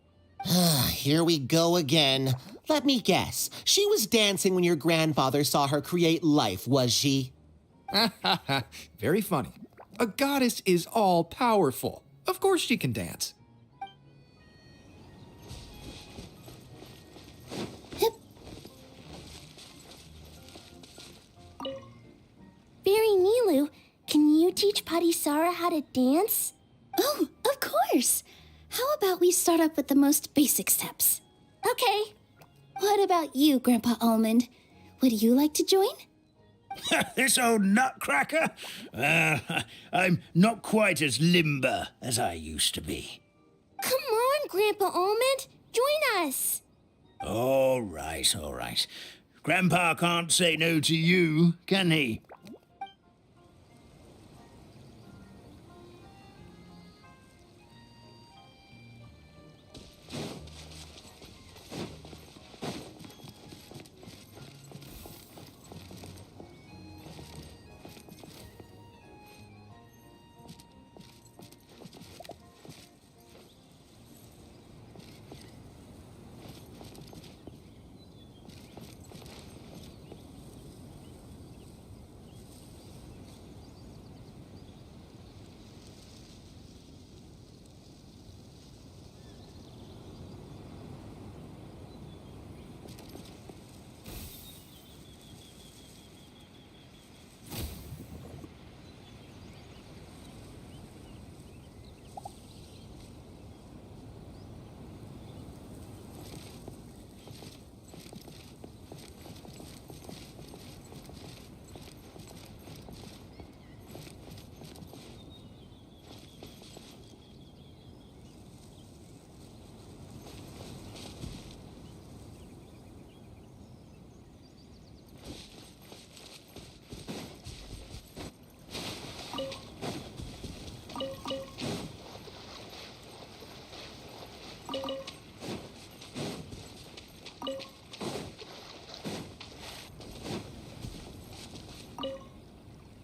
Here we go again. Let me guess. She was dancing when your grandfather saw her create life, was she? Very funny. A goddess is all powerful. Of course she can dance. Fairy Nilu, teach Padisara how to dance? Oh, of course. How about we start up with the most basic steps? Okay. What about you, Grandpa Almond? Would you like to join? This old nutcracker? I'm not quite as limber as I used to be. Come on, Grandpa Almond. Join us. All right, all right. Grandpa can't say no to you, can he?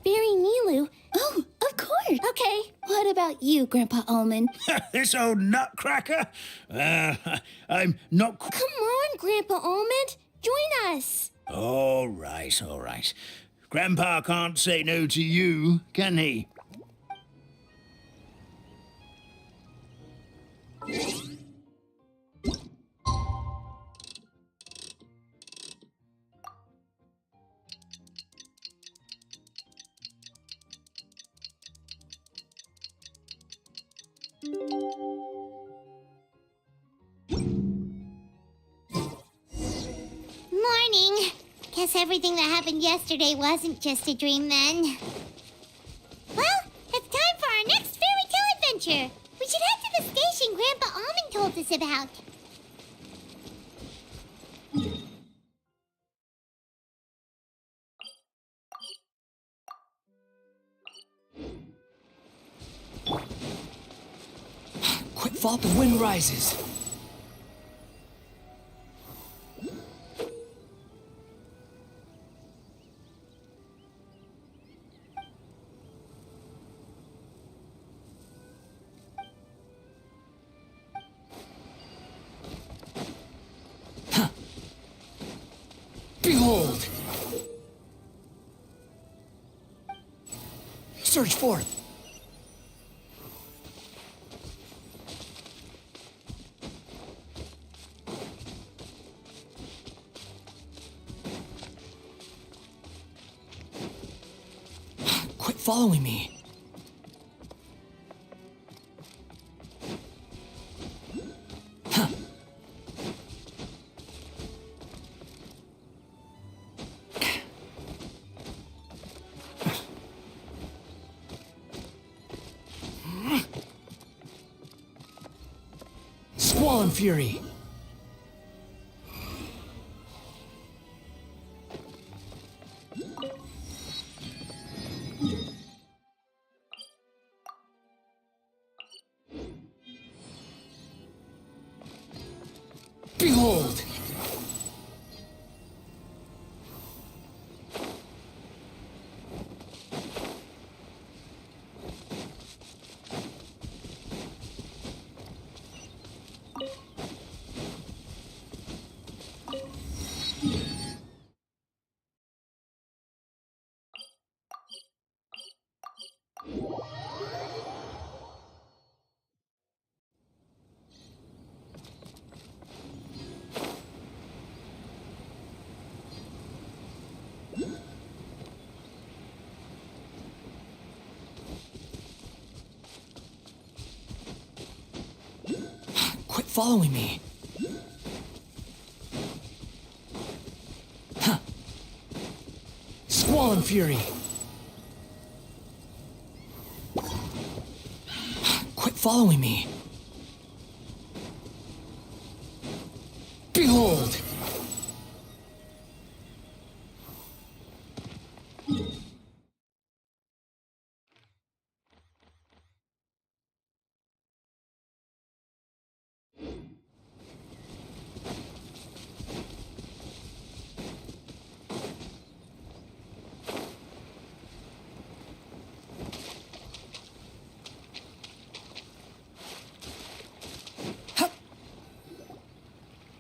Fairy Nilu. Oh, of course. Okay. What about you, Grandpa Almond? This old nutcracker? I'm not... Come on, Grandpa Almond. Join us. All right, all right. Grandpa can't say no to you, can he? Morning. Guess everything that happened yesterday wasn't just a dream then. Well, it's time for our next fairy tale adventure. We should head to the station Grandpa Almond told us about. Quick vault, the wind rises. Behold! Surge forth! Quit following me. Squall Fury! Behold! following me. Huh. Squall and Fury. Quit following me. Behold!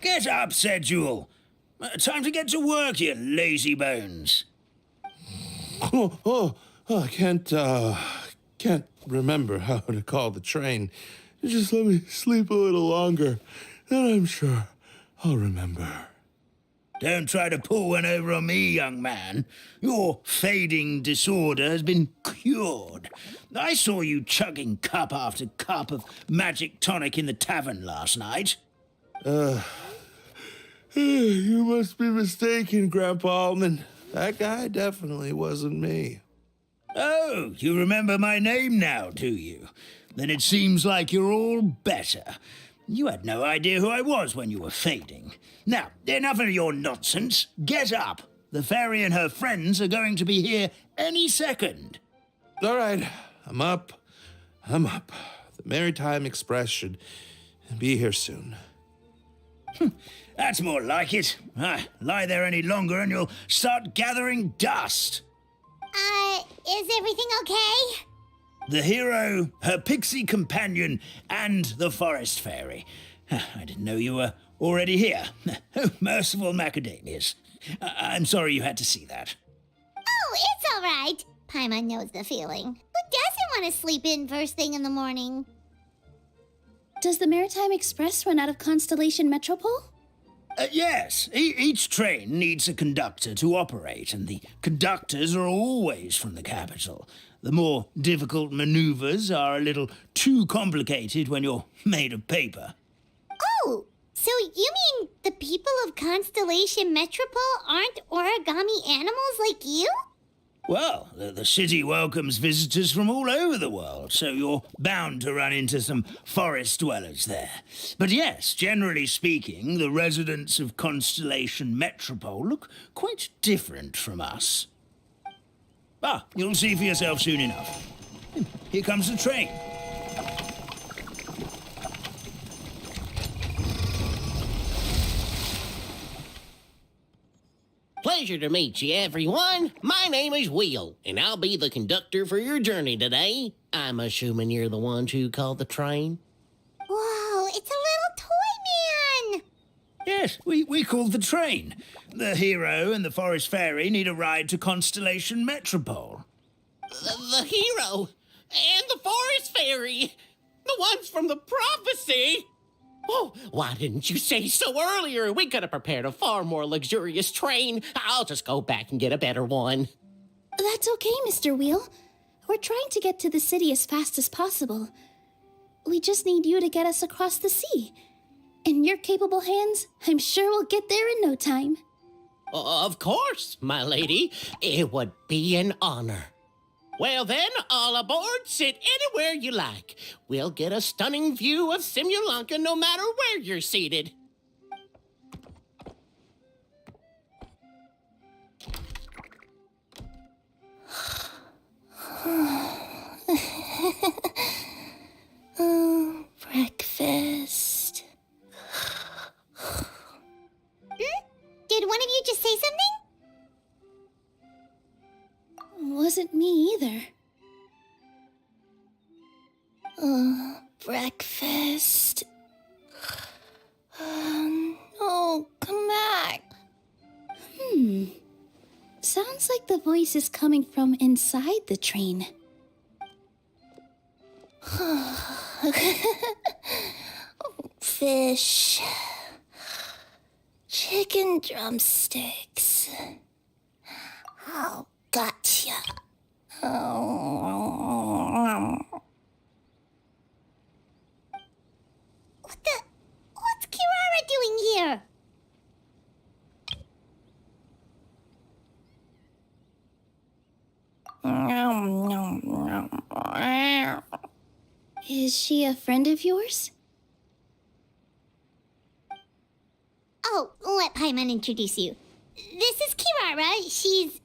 Get up, said Jewel. Time to get to work, you lazy bones. I can't remember how to call the train. Just let me sleep a little longer, then I'm sure I'll remember. Don't try to pull one over on me, young man. Your fading disorder has been cured. I saw you chugging cup after cup of magic tonic in the tavern last night. You must be mistaken, Grandpa Almond. That guy definitely wasn't me. Oh, you remember my name now, do you? Then it seems like you're all better. You had no idea who I was when you were fading. Now, enough of your nonsense. Get up. The fairy and her friends are going to be here any second. All right, I'm up. The Maritime Express should be here soon. That's more like it. Lie there any longer and you'll start gathering dust. Is everything okay? The hero, her pixie companion, and the forest fairy. I didn't know you were already here. Oh, merciful macadamias. I'm sorry you had to see that. Oh, it's all right. Paimon knows the feeling. Who doesn't want to sleep in first thing in the morning? Does the Maritime Express run out of Constellation Metropole? Yes, each train needs a conductor to operate, and the conductors are always from the capital. The more difficult maneuvers are a little too complicated when you're made of paper. Oh, so you mean the people of Constellation Metropole aren't origami animals like you? Well, the city welcomes visitors from all over the world, so you're bound to run into some forest dwellers there. But yes, generally speaking, the residents of Constellation Metropole look quite different from us. You'll see for yourself soon enough. Here comes the train. Pleasure to meet you, everyone. My name is Will, and I'll be the conductor for your journey today. I'm assuming you're the ones who called the train. Whoa, it's a little toy man! Yes, we called the train. The hero and the forest fairy need a ride to Constellation Metropole. The hero and the forest fairy, the ones from the prophecy. Oh, why didn't you say so earlier? We could have prepared a far more luxurious train. I'll just go back and get a better one. That's okay, Mr. Wheel. We're trying to get to the city as fast as possible. We just need you to get us across the sea. In your capable hands, I'm sure we'll get there in no time. Of course, my lady. It would be an honor. Well then, all aboard, sit anywhere you like. We'll get a stunning view of Simulanka no matter where you're seated. Breakfast. Did one of you just say something? Wasn't me either. Breakfast. Oh, come back. Sounds like the voice is coming from inside the train. Fish. Chicken drumsticks. Oh, gotcha. here. Is she a friend of yours? Oh, let Paimon introduce you. This is Kirara. She's...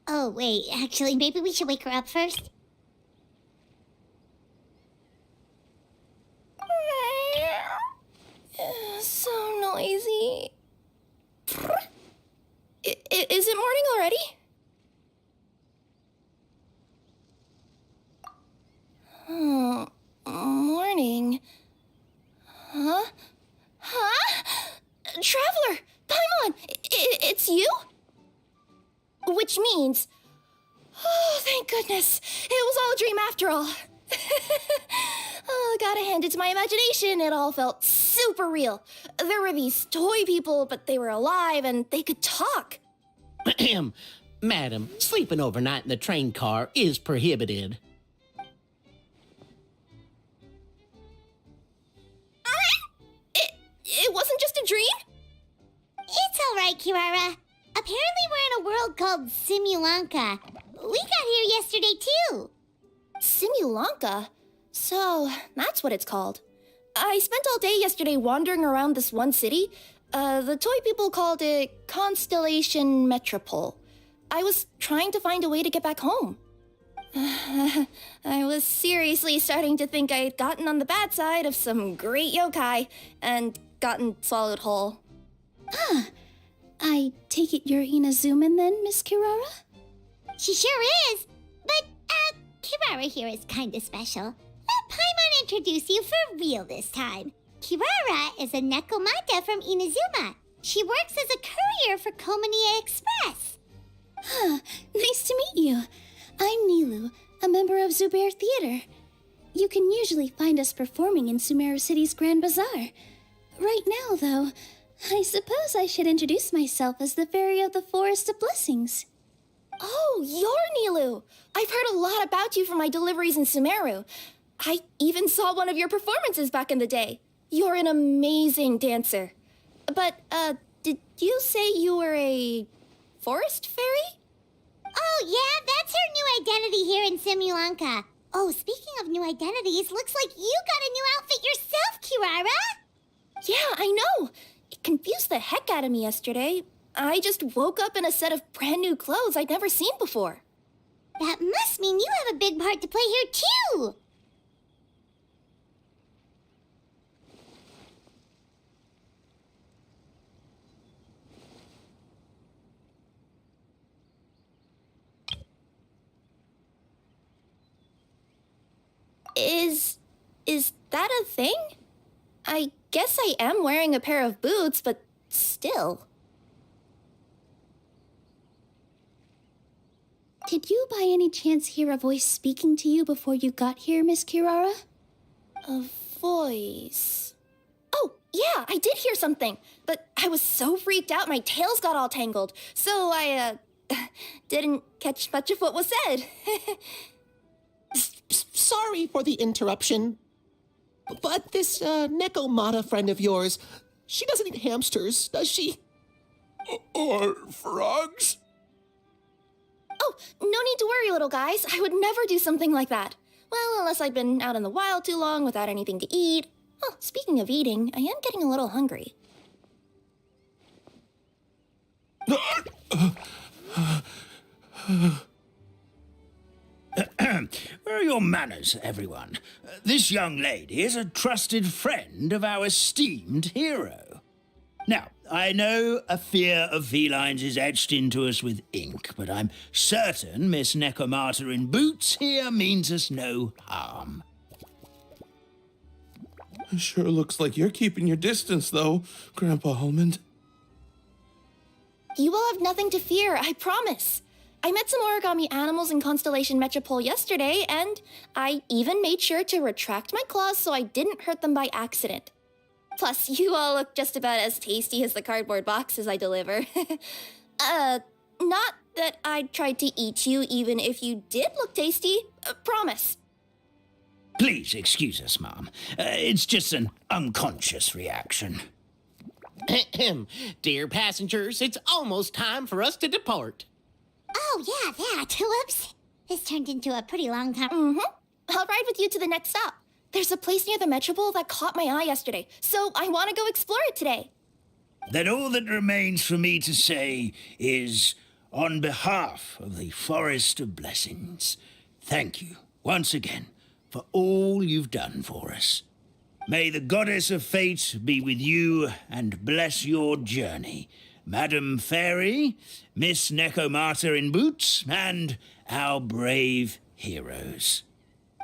Oh, wait. Actually, maybe we should wake her up first. So noisy. Is it morning already? Oh, morning. Huh? Traveler! Paimon! It's you? Which means... Oh, thank goodness. It was all a dream after all. Oh, gotta hand it to my imagination. It all felt super real. There were these toy people, but they were alive and they could talk. Madam, sleeping overnight in the train car is prohibited. It wasn't just a dream? It's all right, Kirara. Apparently we're in a world called Simulanka. We got here yesterday, too. Simulanka? So, that's what it's called. I spent all day yesterday wandering around this one city. The toy people called it Constellation Metropole. I was trying to find a way to get back home. I was seriously starting to think I'd gotten on the bad side of some great yokai and gotten swallowed whole. I take it you're Inazuman then, Miss Kirara? She sure is. But, Kirara here is kinda special. Let Paimon introduce you for real this time. Kirara is a Nekomata from Inazuma. She works as a courier for Komania Express. Nice to meet you. I'm Nilu, a member of Zubair Theater. You can usually find us performing in Sumeru City's Grand Bazaar. Right now, though, I suppose I should introduce myself as the Fairy of the Forest of Blessings. Oh, you're Nilu! I've heard a lot about you from my deliveries in Sumeru. I even saw one of your performances back in the day. You're an amazing dancer. But, did you say you were a forest fairy? Oh, yeah, that's her new identity here in Simulanka. Oh, speaking of new identities, looks like you got a new outfit yourself, Kirara. Yeah, I know. It confused the heck out of me yesterday. I just woke up in a set of brand new clothes I'd never seen before. That must mean you have a big part to play here, too. Is that a thing? I guess I am wearing a pair of boots, but still. Did you by any chance hear a voice speaking to you before you got here, Miss Kirara? A voice... Oh, yeah, I did hear something, but I was so freaked out my tails got all tangled, so I, didn't catch much of what was said. Sorry for the interruption, but this Nekomata friend of yours, she doesn't eat hamsters, does she? Or frogs? Oh, no need to worry, little guys. I would never do something like that. Well, unless I'd been out in the wild too long without anything to eat. Oh, speaking of eating, I am getting a little hungry. Where are your manners, everyone? This young lady is a trusted friend of our esteemed hero. Now, I know a fear of felines is etched into us with ink, but I'm certain Miss Nekomata in boots here means us no harm. It sure looks like you're keeping your distance, though, Grandpa Almond. You will have nothing to fear, I promise. I met some origami animals in Constellation Metropole yesterday, and I even made sure to retract my claws so I didn't hurt them by accident. Plus, you all look just about as tasty as the cardboard boxes I deliver. Not that I'd try to eat you even if you did look tasty. Promise. Please excuse us, Mom. It's just an unconscious reaction. Dear passengers, it's almost time for us to depart. Oh, yeah, that. Whoops. This turned into a pretty long time. I'll ride with you to the next stop. There's a place near the Metropole that caught my eye yesterday, so I want to go explore it today. Then all that remains for me to say is, on behalf of the Forest of Blessings, thank you once again for all you've done for us. May the Goddess of Fate be with you and bless your journey, Madam Fairy, Miss Necomata in boots, and our brave heroes.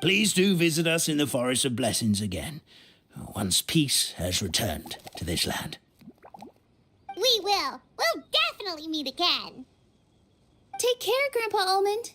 Please do visit us in the Forest of Blessings again, once peace has returned to this land. We will. We'll definitely meet again. Take care, Grandpa Almond.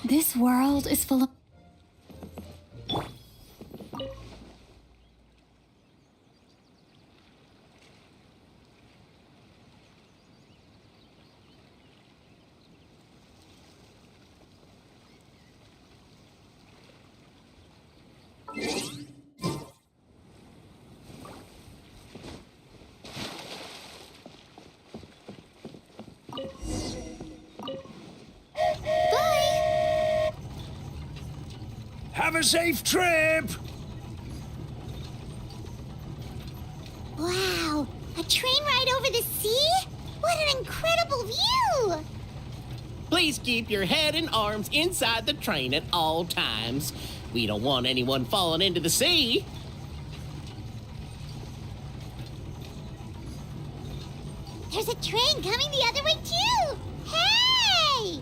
This world is full of... Have a safe trip! Wow, a train ride over the sea? What an incredible view! Please keep your head and arms inside the train at all times. We don't want anyone falling into the sea. There's a train coming the other way, too! Hey!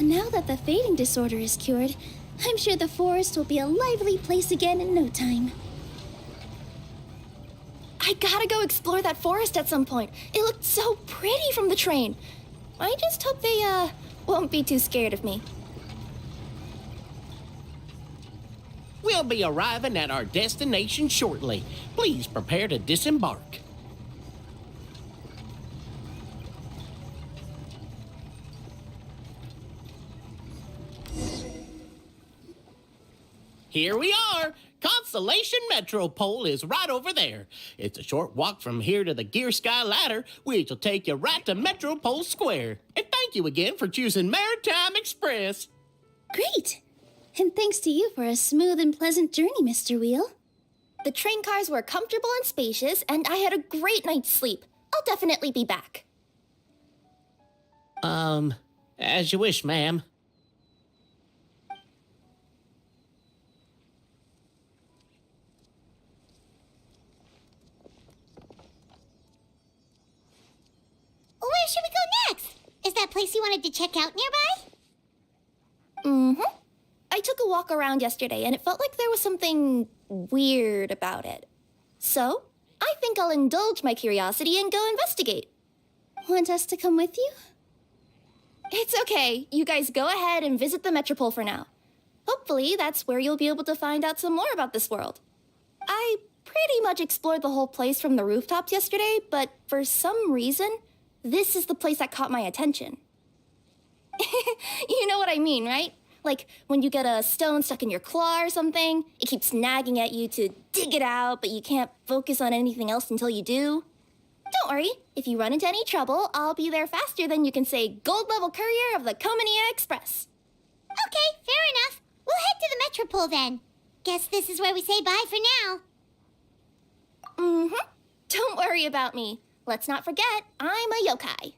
Now that the fading disorder is cured, I'm sure the forest will be a lively place again in no time. I gotta go explore that forest at some point. It looked so pretty from the train. I just hope they, won't be too scared of me. We'll be arriving at our destination shortly. Please prepare to disembark. Here we are. Constellation Metropole is right over there. It's a short walk from here to the Gear Sky Ladder, which will take you right to Metropole Square. And thank you again for choosing Maritime Express. Great! And thanks to you for a smooth and pleasant journey, Mr. Wheel. The train cars were comfortable and spacious, and I had a great night's sleep. I'll definitely be back. As you wish, ma'am. Where should we go next? Is that place you wanted to check out nearby? Mm-hmm. I took a walk around yesterday, and it felt like there was something weird about it. So, I think I'll indulge my curiosity and go investigate. Want us to come with you? It's okay. You guys go ahead and visit the Metropole for now. Hopefully, that's where you'll be able to find out some more about this world. I pretty much explored the whole place from the rooftops yesterday, but for some reason, this is the place that caught my attention. You know what I mean, right? Like when you get a stone stuck in your claw or something, it keeps nagging at you to dig it out, but you can't focus on anything else until you do. Don't worry, if you run into any trouble, I'll be there faster than you can say gold level courier of the Komania Express. Okay, fair enough. We'll head to the Metropole then. Guess this is where we say bye for now. Mm-hmm. Don't worry about me. Let's not forget, I'm a yokai.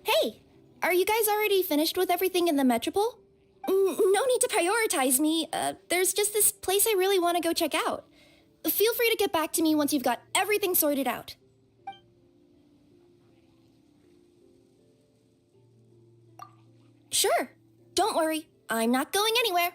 Hey, are you guys already finished with everything in the Metropole? No need to prioritize me. There's just this place I really want to go check out. Feel free to get back to me once you've got everything sorted out. Sure. Don't worry. I'm not going anywhere.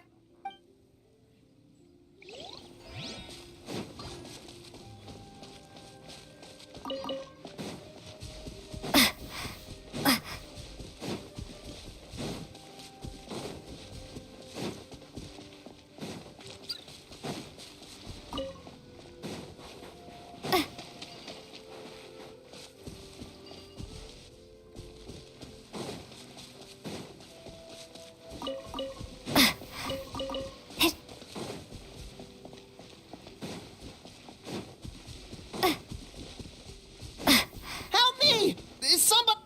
Help me! Somebody...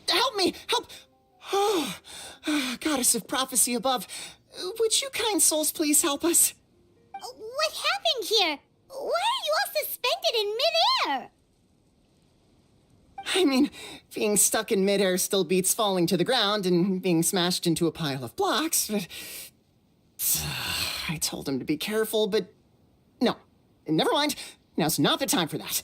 Help me! Help! Oh, Goddess of Prophecy above, would you kind souls please help us? What happened here? Why are you all suspended in midair? I mean, being stuck in midair still beats falling to the ground and being smashed into a pile of blocks, but... I told him to be careful, but... No, never mind. Now's not the time for that.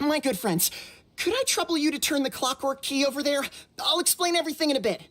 My good friends, could I trouble you to turn the clockwork key over there? I'll explain everything in a bit.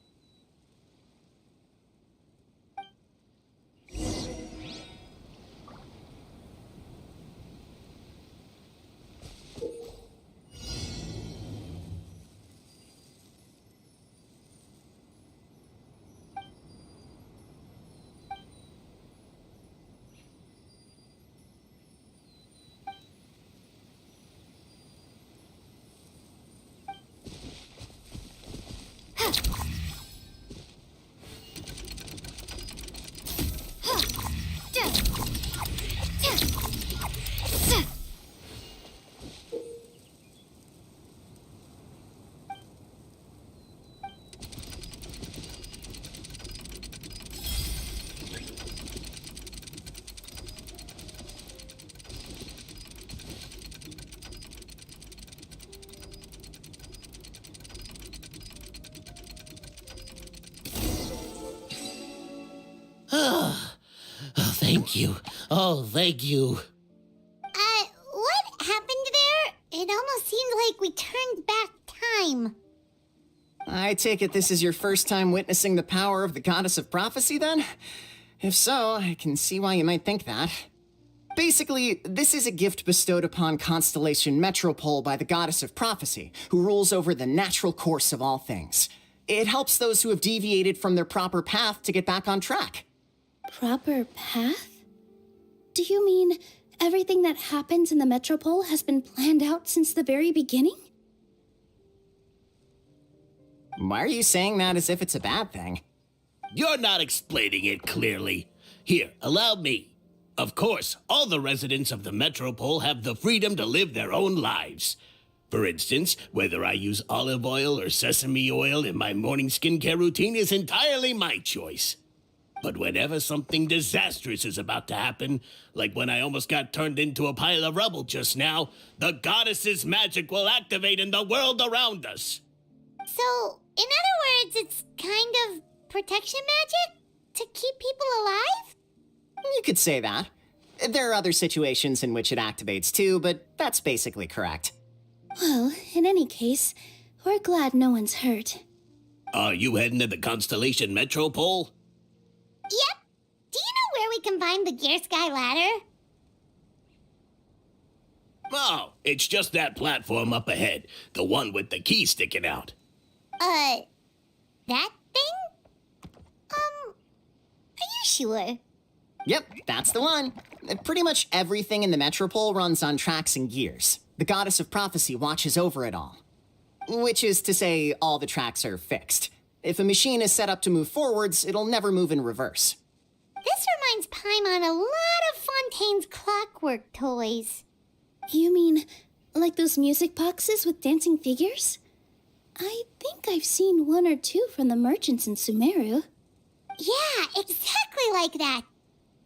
Thank you. Oh, thank you. What happened there? It almost seemed like we turned back time. I take it this is your first time witnessing the power of the Goddess of Prophecy, then? If so, I can see why you might think that. Basically, this is a gift bestowed upon Constellation Metropole by the Goddess of Prophecy, who rules over the natural course of all things. It helps those who have deviated from their proper path to get back on track. Proper path? Do you mean everything that happens in the Metropole has been planned out since the very beginning? Why are you saying that as if it's a bad thing? You're not explaining it clearly. Here, allow me. Of course, all the residents of the Metropole have the freedom to live their own lives. For instance, whether I use olive oil or sesame oil in my morning skincare routine is entirely my choice. But whenever something disastrous is about to happen, like when I almost got turned into a pile of rubble just now, the goddess's magic will activate in the world around us. So, in other words, it's kind of protection magic? To keep people alive? You could say that. There are other situations in which it activates too, but that's basically correct. Well, in any case, we're glad no one's hurt. Are you heading to the Constellation Metropole? Yep. Do you know where we can find the Gear Sky Ladder? Oh, it's just that platform up ahead. The one with the key sticking out. That thing? Are you sure? Yep, that's the one. Pretty much everything in the Metropole runs on tracks and gears. The goddess of prophecy watches over it all. Which is to say, all the tracks are fixed. If a machine is set up to move forwards, it'll never move in reverse. This reminds Paimon a lot of Fontaine's clockwork toys. You mean like those music boxes with dancing figures? I think I've seen one or two from the merchants in Sumeru. Yeah, exactly like that.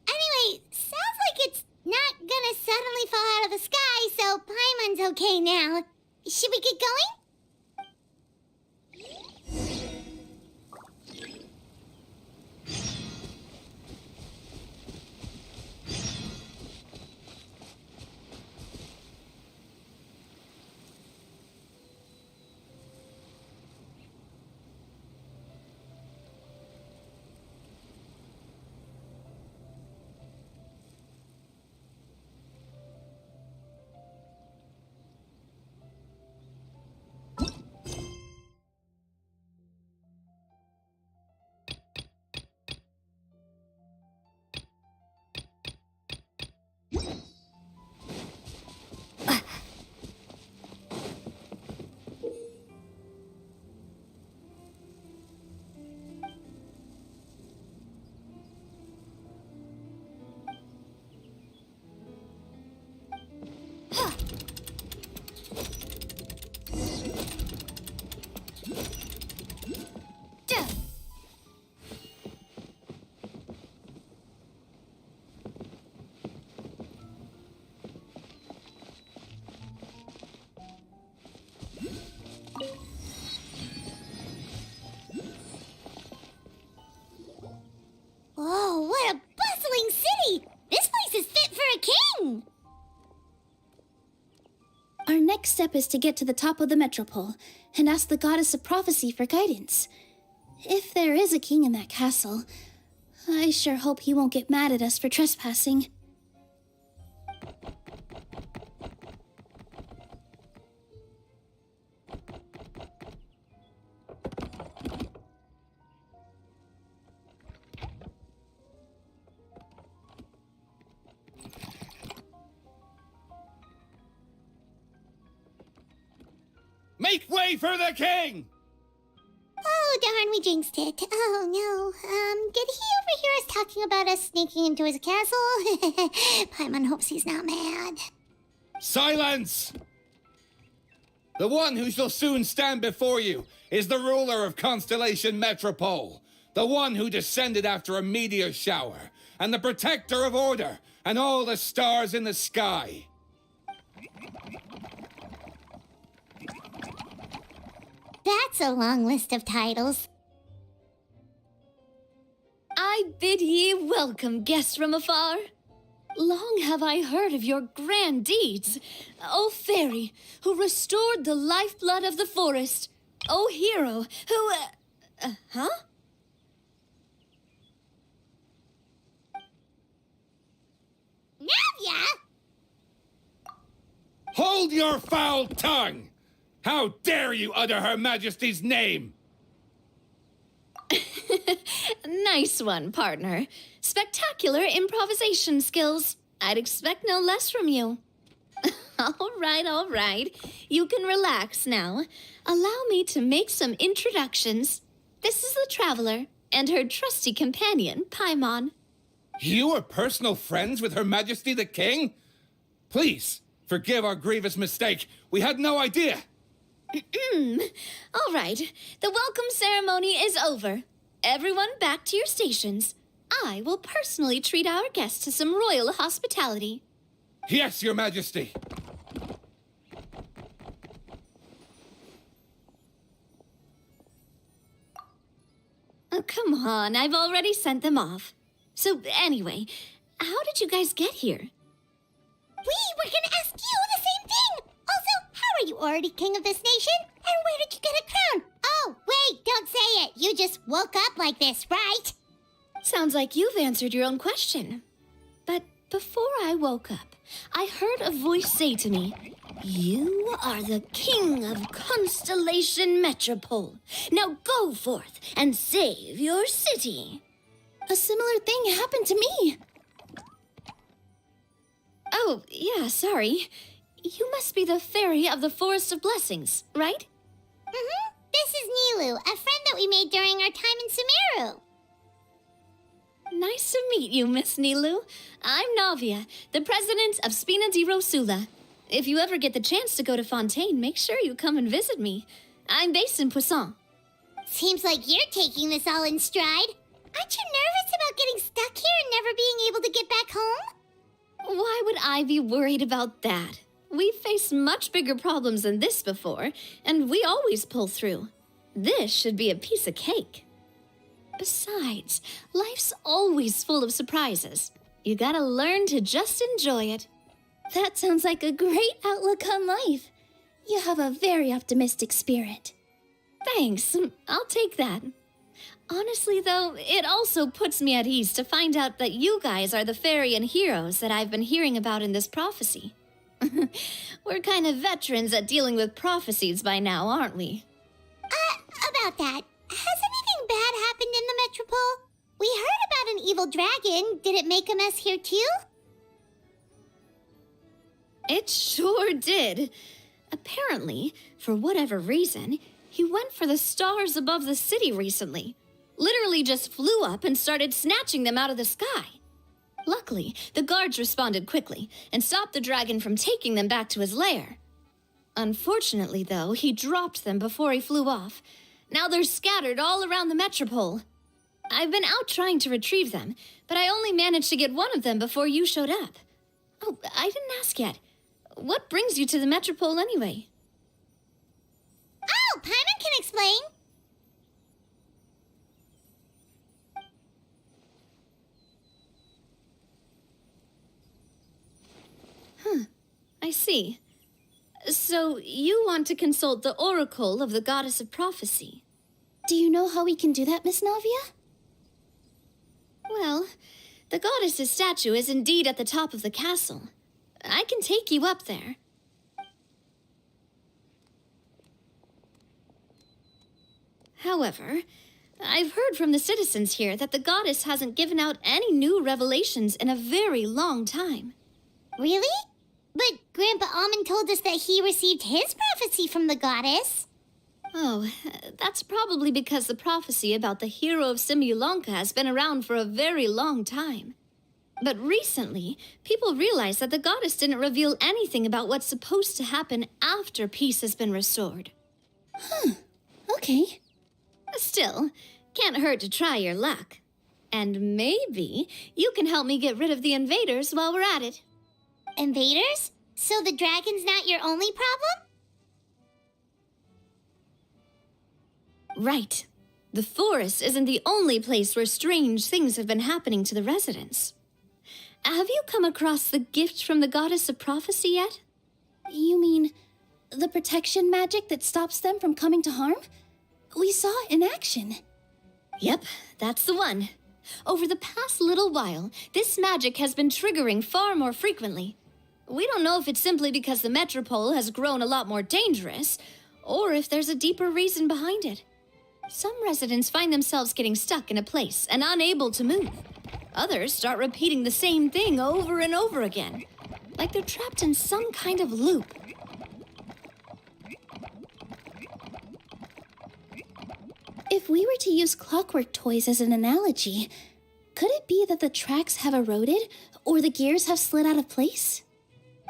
Anyway, sounds like it's not gonna suddenly fall out of the sky, so Paimon's okay now. Should we get going? Oh, what a bustling city! This place is fit for a king! Our next step is to get to the top of the Metropole and ask the goddess of prophecy for guidance. If there is a king in that castle, I sure hope he won't get mad at us for trespassing. Make way for the king! Oh, darn, we jinxed it. Oh, no. Did he overhear us talking about us sneaking into his castle? Paimon hopes he's not mad. Silence! The one who shall soon stand before you is the ruler of Constellation Metropole, the one who descended after a meteor shower, and the protector of order and all the stars in the sky. That's a long list of titles. I bid ye welcome, guests from afar. Long have I heard of your grand deeds, O fairy, who restored the lifeblood of the forest, O hero, who... huh? Navia! Hold your foul tongue! How dare you utter Her Majesty's name? Nice one, partner. Spectacular improvisation skills. I'd expect no less from you. All right. You can relax now. Allow me to make some introductions. This is the Traveler and her trusty companion, Paimon. You are personal friends with Her Majesty the King? Please, forgive our grievous mistake. We had no idea. All right. The welcome ceremony is over. Everyone back to your stations. I will personally treat our guests to some royal hospitality. Yes, Your Majesty. Oh, come on. I've already sent them off. So, anyway, how did you guys get here? We were gonna ask you the same thing! Also, how are you already king of this nation? And where did you get a crown? Oh, wait, don't say it. You just woke up like this, right? Sounds like you've answered your own question. But before I woke up, I heard a voice say to me, You are the king of Constellation Metropole. Now go forth and save your city. A similar thing happened to me. Oh, yeah, sorry. You must be the fairy of the Forest of Blessings, right? Mm-hmm. This is Nilu, a friend that we made during our time in Sumeru. Nice to meet you, Miss Nilu. I'm Navia, the president of Spina di Rosula. If you ever get the chance to go to Fontaine, make sure you come and visit me. I'm based in Poisson. Seems like you're taking this all in stride. Aren't you nervous about getting stuck here and never being able to get back home? Why would I be worried about that? We've faced much bigger problems than this before, and we always pull through. This should be a piece of cake. Besides, life's always full of surprises. You gotta learn to just enjoy it. That sounds like a great outlook on life. You have a very optimistic spirit. Thanks, I'll take that. Honestly, though, it also puts me at ease to find out that you guys are the fairy and heroes that I've been hearing about in this prophecy. We're kind of veterans at dealing with prophecies by now, aren't we? About that, has anything bad happened in the Metropole? We heard about an evil dragon. Did it make a mess here too? It sure did. Apparently, for whatever reason, he went for the stars above the city recently. Literally just flew up and started snatching them out of the sky. Luckily, the guards responded quickly and stopped the dragon from taking them back to his lair. Unfortunately, though, he dropped them before he flew off. Now they're scattered all around the Metropole. I've been out trying to retrieve them, but I only managed to get one of them before you showed up. Oh, I didn't ask yet. What brings you to the Metropole anyway? Oh, Paimon can explain. I see. So you want to consult the oracle of the goddess of prophecy. Do you know how we can do that, Miss Navia? Well, the goddess's statue is indeed at the top of the castle. I can take you up there. However, I've heard from the citizens here that the goddess hasn't given out any new revelations in a very long time. Really? But Grandpa Almond told us that he received his prophecy from the goddess. Oh, that's probably because the prophecy about the hero of Simulanka has been around for a very long time. But recently, people realized that the goddess didn't reveal anything about what's supposed to happen after peace has been restored. Okay. Still, can't hurt to try your luck. And maybe you can help me get rid of the invaders while we're at it. Invaders? So the dragon's not your only problem? Right. The forest isn't the only place where strange things have been happening to the residents. Have you come across the gift from the goddess of prophecy yet? You mean the protection magic that stops them from coming to harm? We saw it in action. Yep, that's the one. Over the past little while, this magic has been triggering far more frequently. We don't know if it's simply because the Metropole has grown a lot more dangerous, or if there's a deeper reason behind it. Some residents find themselves getting stuck in a place and unable to move. Others start repeating the same thing over and over again, like they're trapped in some kind of loop. If we were to use clockwork toys as an analogy, could it be that the tracks have eroded or the gears have slid out of place?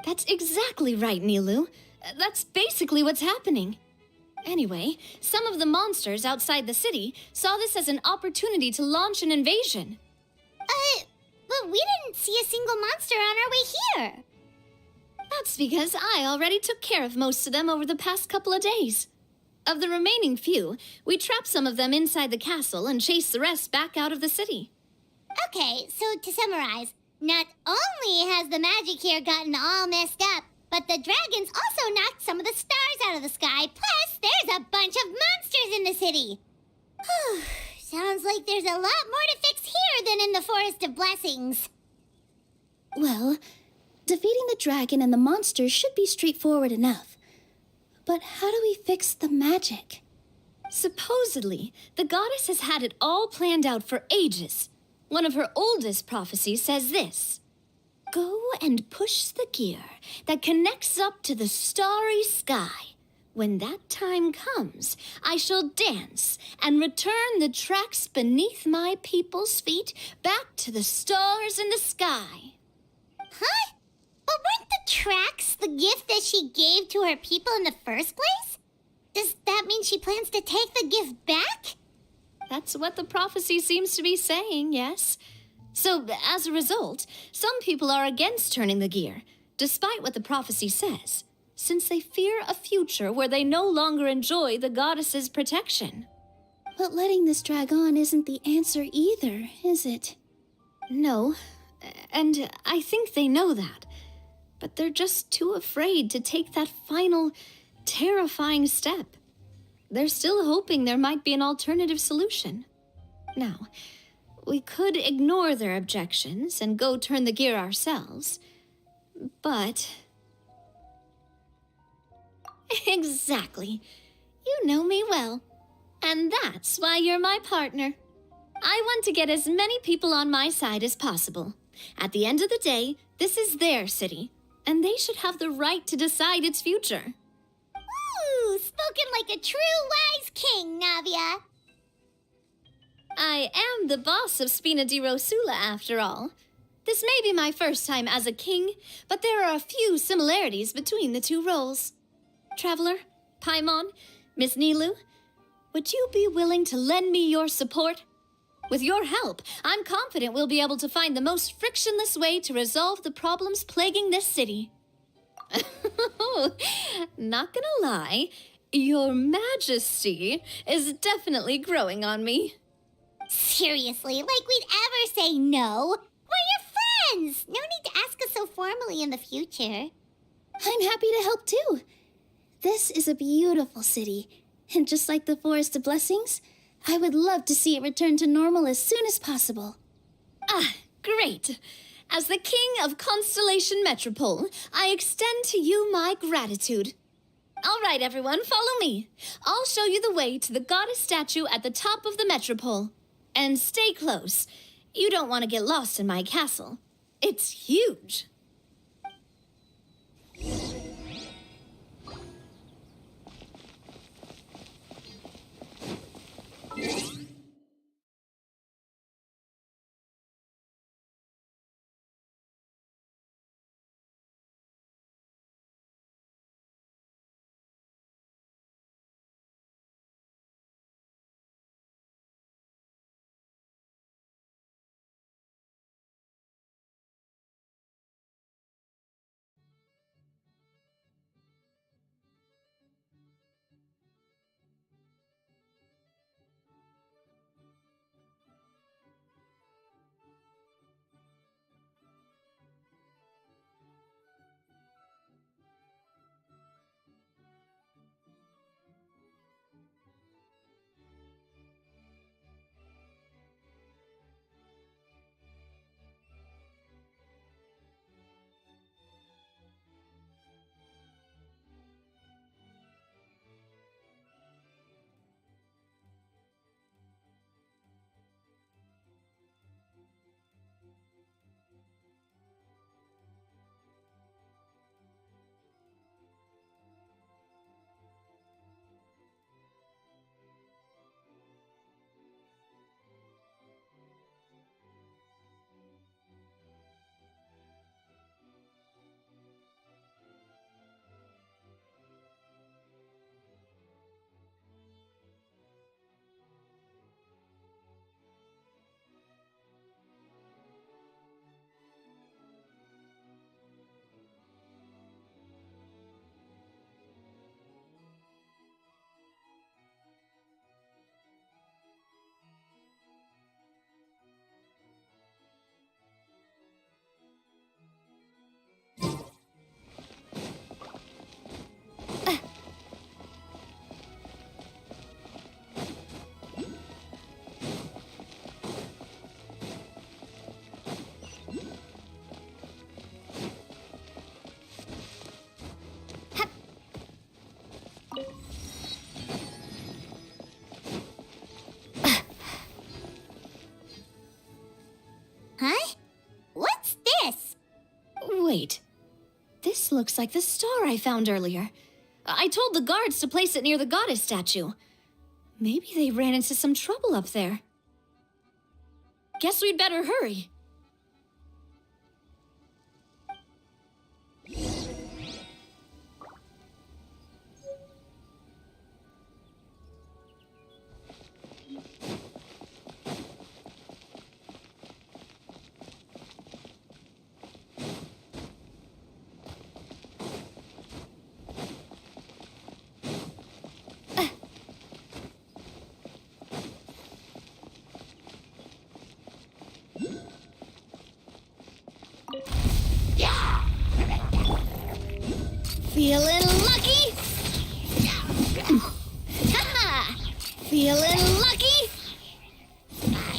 That's exactly right, Nilu. That's basically what's happening. Anyway, some of the monsters outside the city saw this as an opportunity to launch an invasion. But we didn't see a single monster on our way here. That's because I already took care of most of them over the past couple of days. Of the remaining few, we trapped some of them inside the castle and chased the rest back out of the city. Okay, so to summarize, not only has the magic here gotten all messed up, but the dragons also knocked some of the stars out of the sky. Plus, there's a bunch of monsters in the city. Sounds like there's a lot more to fix here than in the Forest of Blessings. Well, Defeating the dragon and the monsters should be straightforward enough. But how do we fix the magic? Supposedly, the goddess has had it all planned out for ages. One of her oldest prophecies says this: "Go and push the gear that connects up to the starry sky. When that time comes, I shall dance and return the tracks beneath my people's feet back to the stars in the sky." Huh? But weren't the tracks the gift that she gave to her people in the first place? Does that mean she plans to take the gift back? That's what the prophecy seems to be saying, yes. So, as a result, some people are against turning the gear, despite what the prophecy says, since they fear a future where they no longer enjoy the goddess's protection. But letting this drag on isn't the answer either, is it? No, and I think they know that. But they're just too afraid to take that final, terrifying step. They're still hoping there might be an alternative solution. Now, we could ignore their objections and go turn the gear ourselves, but... Exactly. You know me well. And that's why you're my partner. I want to get as many people on my side as possible. At the end of the day, this is their city, and they should have the right to decide its future. Ooh, spoken like a true wise king, Navia. I am the boss of Spina di Rosula, after all. This may be my first time as a king, but there are a few similarities between the two roles. Traveler, Paimon, Miss Nilu, would you be willing to lend me your support? With your help, I'm confident we'll be able to find the most frictionless way to resolve the problems plaguing this city. Not gonna lie, your majesty is definitely growing on me. Seriously, like we'd ever say no. We're your friends. No need to ask us so formally in the future. I'm happy to help too. This is a beautiful city, and just like the Forest of Blessings, I would love to see it return to normal as soon as possible. Ah, great. As the king of Constellation Metropole, I extend to you my gratitude. All right, everyone, follow me. I'll show you the way to the goddess statue at the top of the Metropole. And stay close. You don't want to get lost in my castle. It's huge. Wait. This looks like the star I found earlier. I told the guards to place it near the goddess statue. Maybe they ran into some trouble up there. Guess we'd better hurry. Feeling lucky? Ha! Feeling lucky? Ha!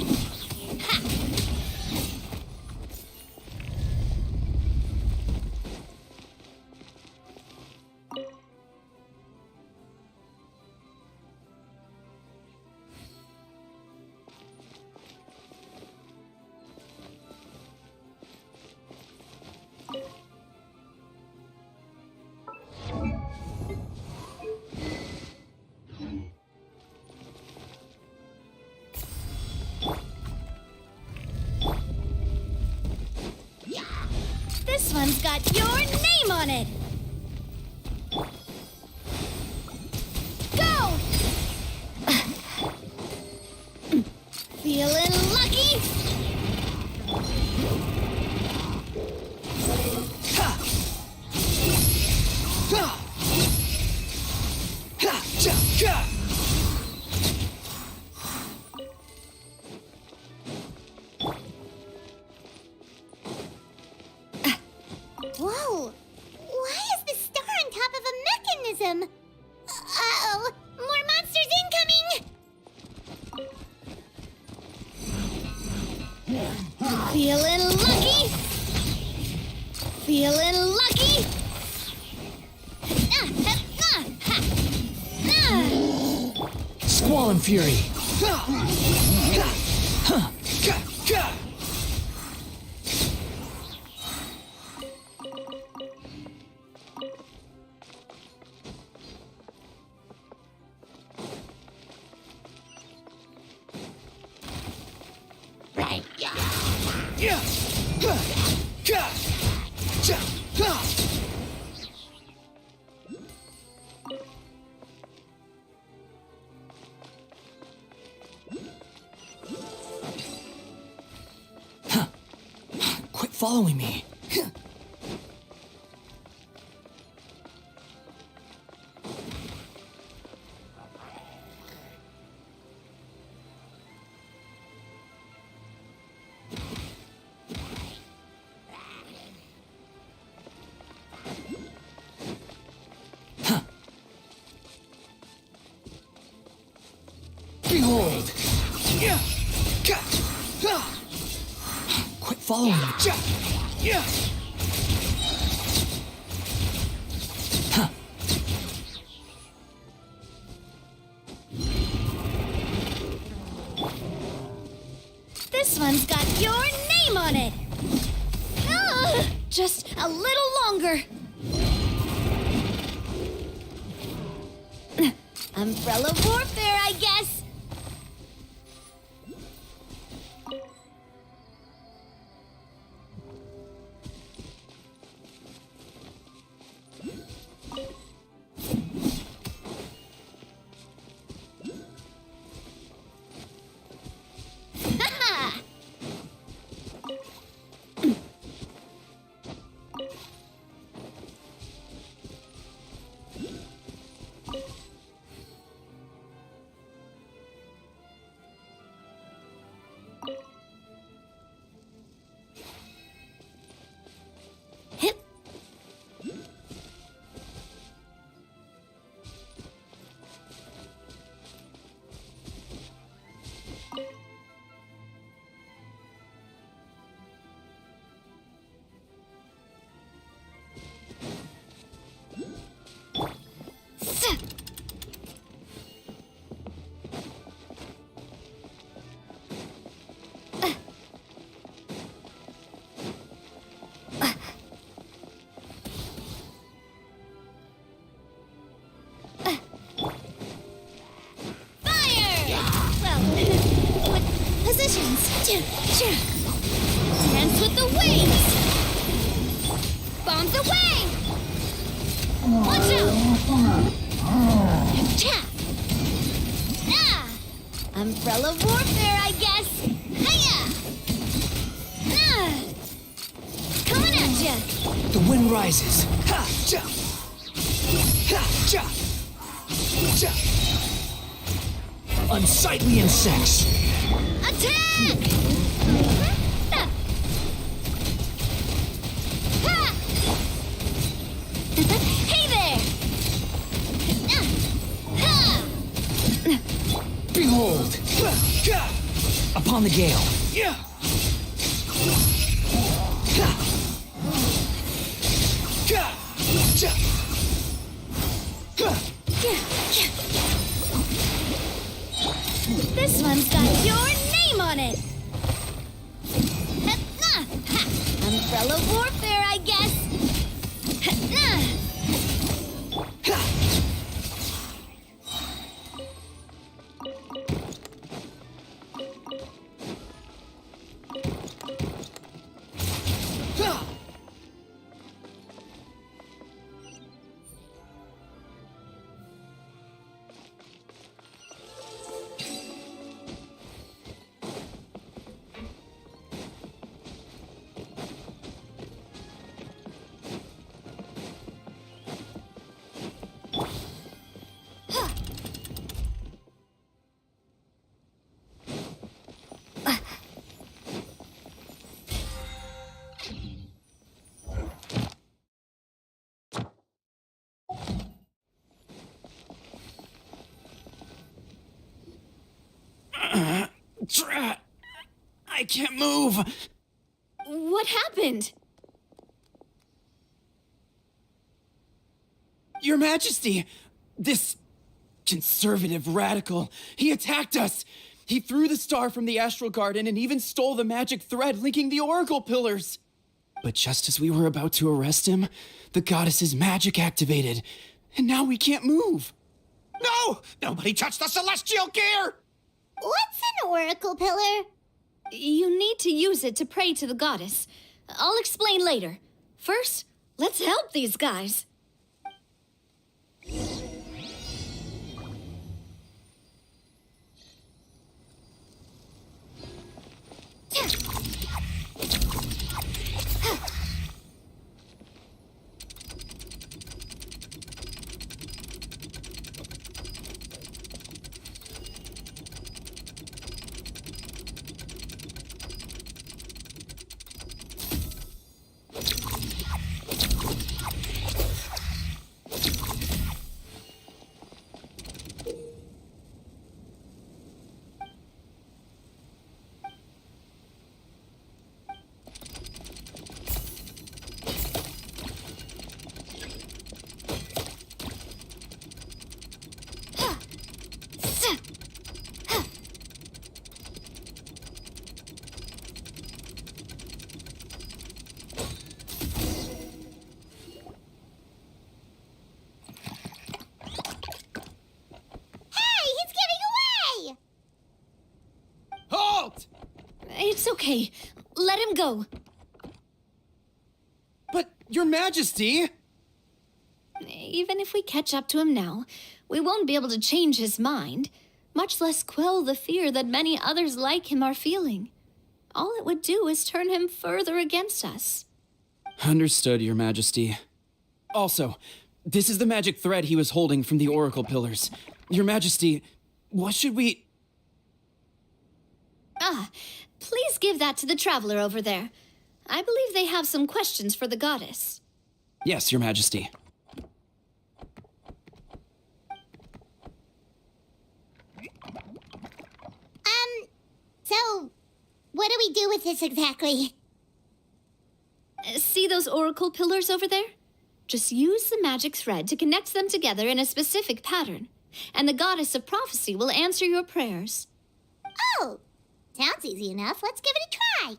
This one's got your name on it! Go! Feeling lucky? Whoa! Why is the star on top of a mechanism? Uh-oh! More monsters incoming! Feeling lucky? Feeling lucky? Squall and Fury. Quit following me. Behold! Quit following me. This one's got your name on it! Just a little longer. Umbrella warfare, I guess. Out the way! Watch out! Cha! Ah! Umbrella warfare, I guess. Hiya! Ah! Coming at ya! The wind rises. Ha! Ja! Ha! Ja! Ja! Unsightly insects. Attack! Ah! Ha! Hey there! Ha! Behold! Upon the gale. Yeah! This one's got your name on it! Umbrella warfare, I guess! Drat! I can't move! What happened? Your Majesty! This conservative radical, he attacked us! He threw the star from the Astral Garden and even stole the magic thread linking the Oracle Pillars! But just as we were about to arrest him, the goddess's magic activated, and now we can't move! No! Nobody touched the celestial gear! What's an oracle pillar? You need to use it to pray to the goddess. I'll explain later. First, let's help these guys. It's okay. Let him go. But, Your Majesty! Even if we catch up to him now, we won't be able to change his mind, much less quell the fear that many others like him are feeling. All it would do is turn him further against us. Understood, Your Majesty. Also, this is the magic thread he was holding from the Oracle Pillars. Your Majesty, what should we... Please give that to the traveler over there. I believe they have some questions for the goddess. Yes, Your Majesty. So, what do we do with this exactly? See those oracle pillars over there? Just use the magic thread to connect them together in a specific pattern, and the goddess of prophecy will answer your prayers. Oh, sounds easy enough. Let's give it a try.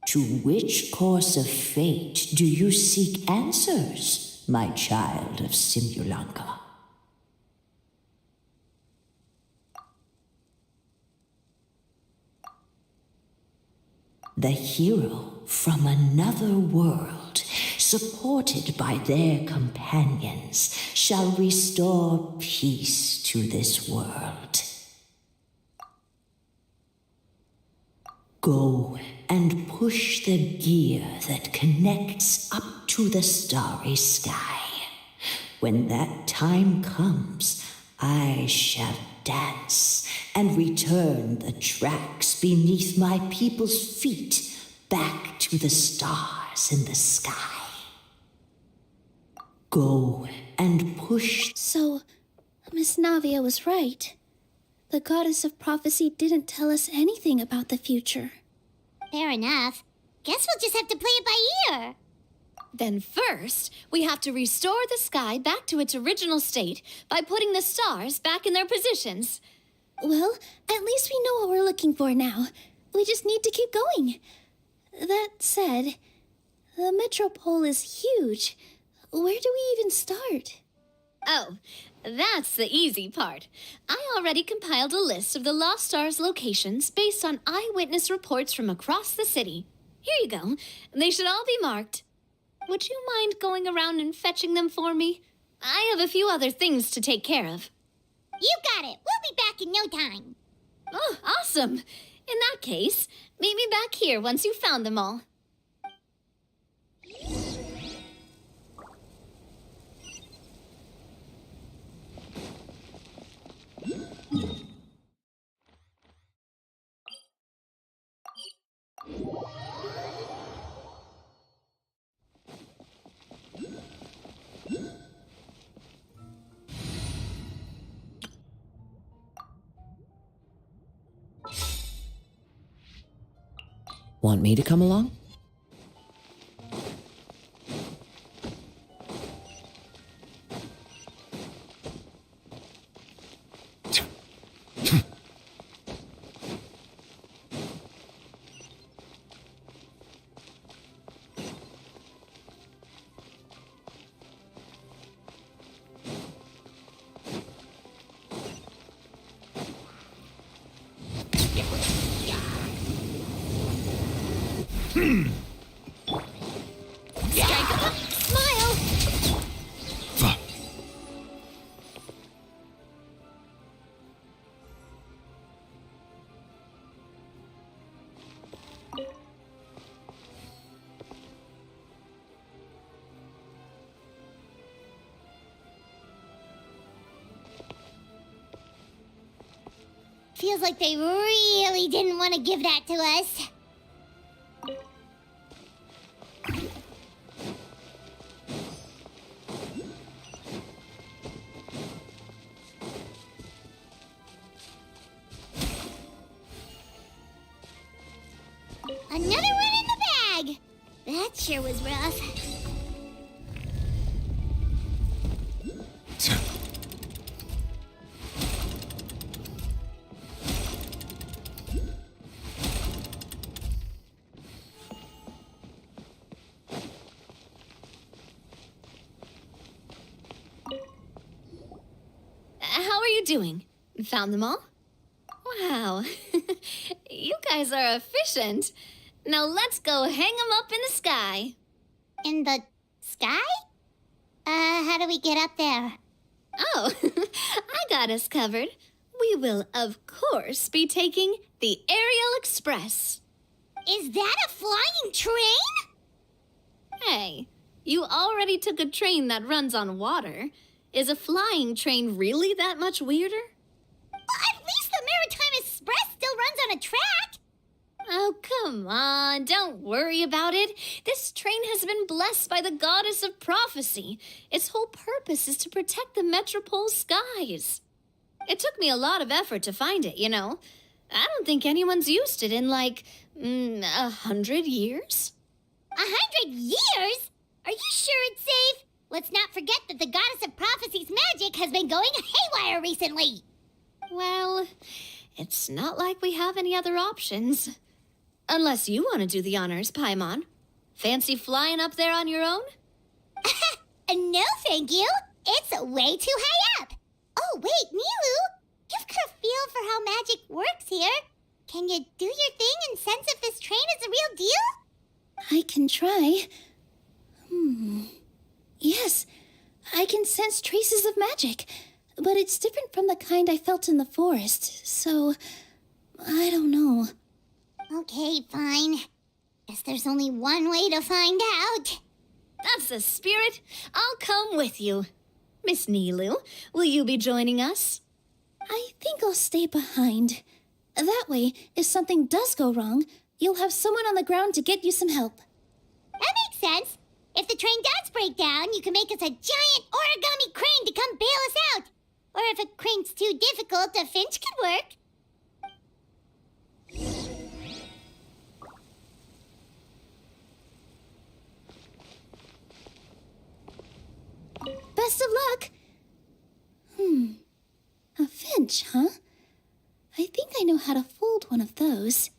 To which course of fate do you seek answers, my child of Simulanka? The hero from another world, supported by their companions, shall restore peace to this world. Go and push the gear that connects up to the starry sky. When that time comes, I shall dance and return the tracks beneath my people's feet back to the stars in the sky. Go and push. So, Miss Navia was right. The goddess of prophecy didn't tell us anything about the future. Fair enough. Guess we'll just have to play it by ear. Then first, we have to restore the sky back to its original state by putting the stars back in their positions. Well, at least we know what we're looking for now. We just need to keep going. That said, the metropole is huge. Where do we even start? Oh, that's the easy part. I already compiled a list of the Lost Stars locations based on eyewitness reports from across the city. Here you go. They should all be marked. Would you mind going around and fetching them for me? I have a few other things to take care of. You got it. We'll be back in no time. Oh, awesome. In that case, meet me back here once you've found them all. Want me to come along? Feels like they really didn't want to give that to us. Another one in the bag! That sure was rough. How are you doing? Found them all? Wow. You guys are efficient. Now let's go hang them up in the sky. In the sky? How do we get up there? Oh, I got us covered. We will, of course, be taking the Aerial Express. Is that a flying train? Hey, you already took a train that runs on water. Is a flying train really that much weirder? Well, at least the Maritime Express still runs on a track. Oh, come on, don't worry about it. This train has been blessed by the goddess of prophecy. Its whole purpose is to protect the metropole's skies. It took me a lot of effort to find it, you know. I don't think anyone's used it in, like, 100 years. 100 years? Are you sure it's safe? Let's not forget that the goddess of prophecy's magic has been going haywire recently. Well, it's not like we have any other options. Unless you want to do the honors, Paimon. Fancy flying up there on your own? No, thank you. It's way too high up. Oh, wait, Nilu. You've got a feel for how magic works here. Can you do your thing and sense if this train is the real deal? I can try. Yes, I can sense traces of magic, but it's different from the kind I felt in the forest, so I don't know. Okay, fine. Guess there's only one way to find out. That's the spirit. I'll come with you. Miss Nilu, will you be joining us? I think I'll stay behind. That way, if something does go wrong, you'll have someone on the ground to get you some help. That makes sense. If the train does break down, you can make us a giant origami crane to come bail us out. Or if a crane's too difficult, a finch could work. Best of luck. A finch, huh? I think I know how to fold one of those.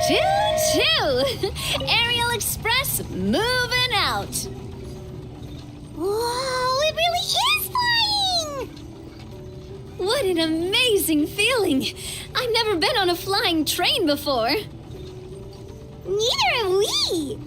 Choo-choo! Aerial Express moving out. Whoa, it really is flying! What an amazing feeling! I've never been on a flying train before. Neither have we!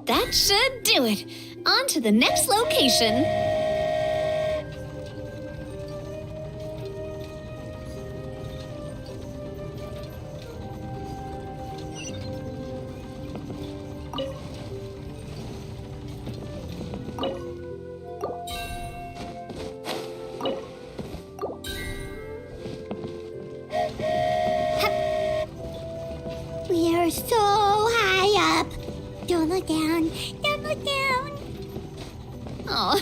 That should do it. On to the next location. We are so high up. Don't look down. Don't look down. Oh,